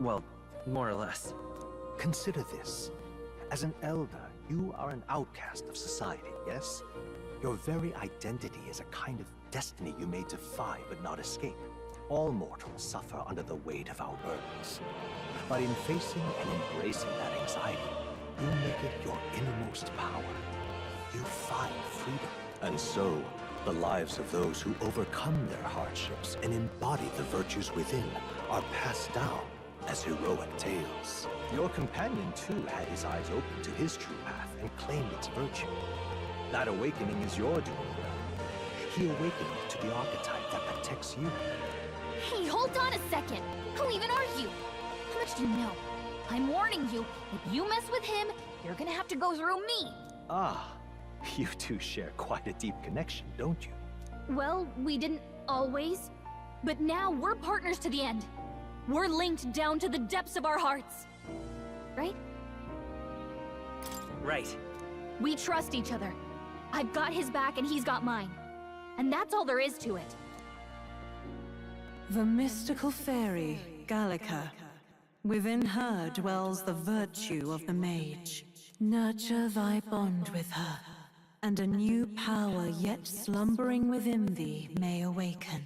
Well, more or less. Consider this. As an elder, you are an outcast of society, yes? Your very identity is a kind of destiny you may defy but not escape. All mortals suffer under the weight of our burdens. But in facing and embracing that anxiety, you make it your innermost power. You find freedom. And so, the lives of those who overcome their hardships and embody the virtues within are passed down as heroic tales. Your companion, too, had his eyes open to his true path and claimed its virtue. That awakening is your doing. He awakened to the archetype that protects you. Hey, hold on a second! Who even are you? How much do you know? I'm warning you, if you mess with him, you're gonna have to go through me! Ah, you two share quite a deep connection, don't you? Well, we didn't always, but now we're partners to the end. We're linked down to the depths of our hearts. Right? Right. We trust each other. I've got his back and he's got mine. And that's all there is to it. The mystical fairy, Gallica. Within her dwells the virtue of the mage. Nurture thy bond with her, and a new power yet slumbering within thee may awaken.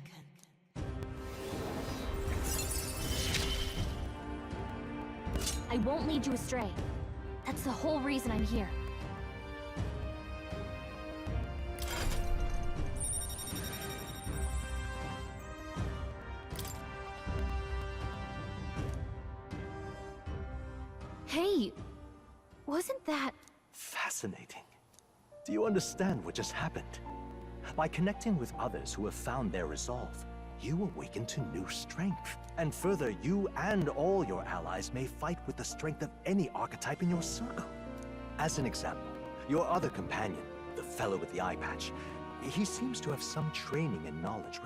I won't lead you astray. That's the whole reason I'm here. Hey, wasn't that... Fascinating. Do you understand what just happened? By connecting with others who have found their resolve, you awaken to new strength. And further, you and all your allies may fight with the strength of any archetype in your circle. As an example, your other companion, the fellow with the eye patch, he seems to have some training and knowledge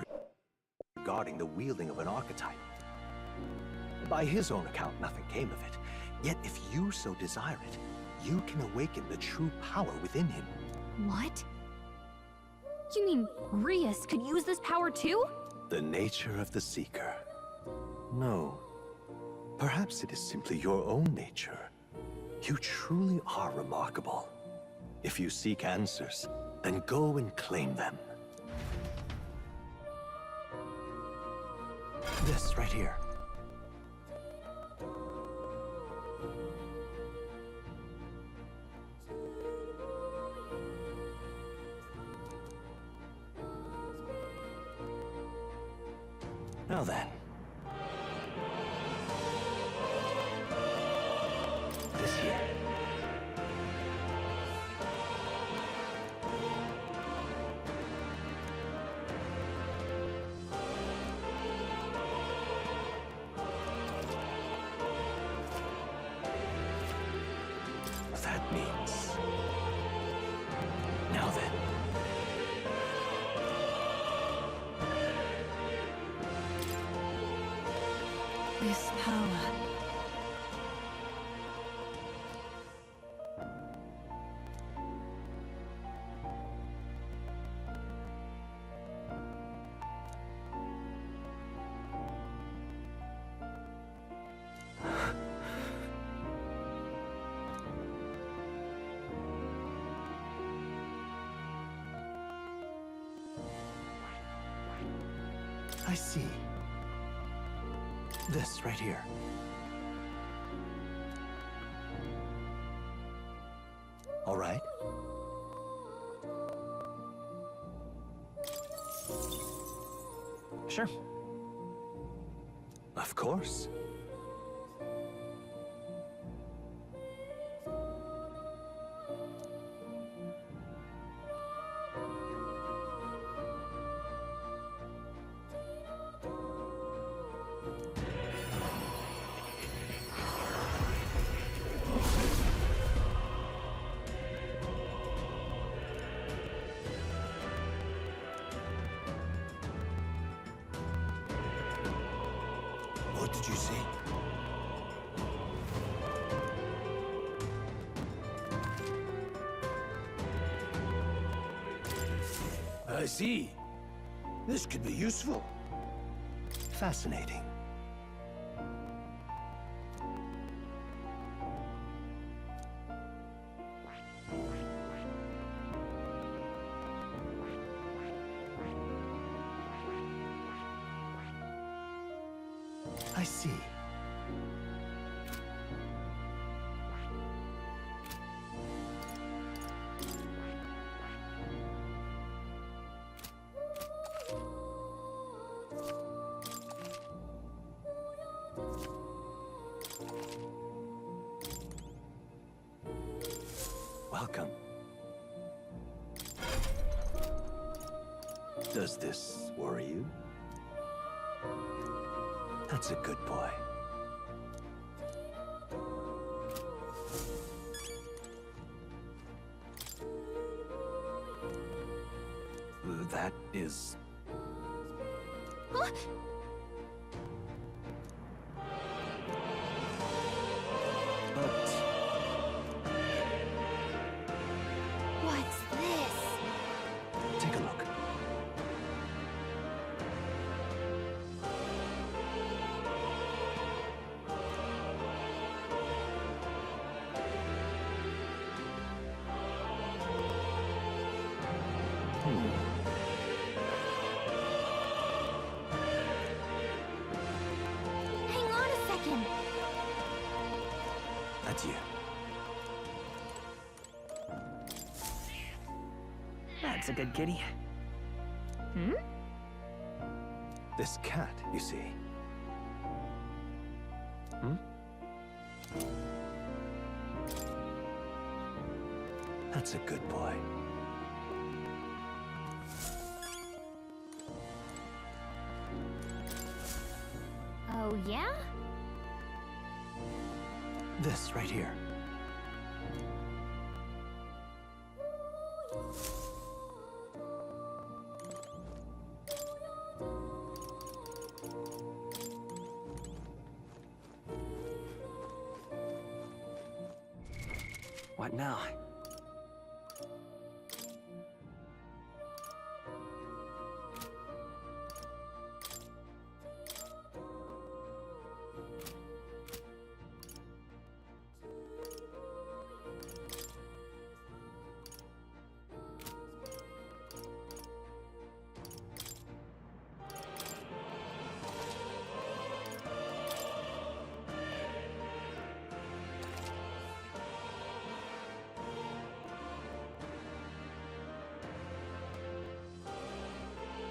regarding the wielding of an archetype. By his own account, nothing came of it. Yet if you so desire it, you can awaken the true power within him. What? You mean Rias could use this power too? The nature of the Seeker. No. Perhaps it is simply your own nature. You truly are remarkable. If you seek answers, then go and claim them. This right here. Now then. This here. That means... Now then. This power... I see. This right here. All right. Sure. Of course. What did you say? I see. This could be useful. Fascinating. I see. Welcome. Does this worry you? That's a good boy. That is... Huh? But... What's this? Take a look. Hang on a second. That's you. That's a good kitty. Hmm? This cat, you see. Hmm? That's a good boy. Oh, yeah? This right here. What now?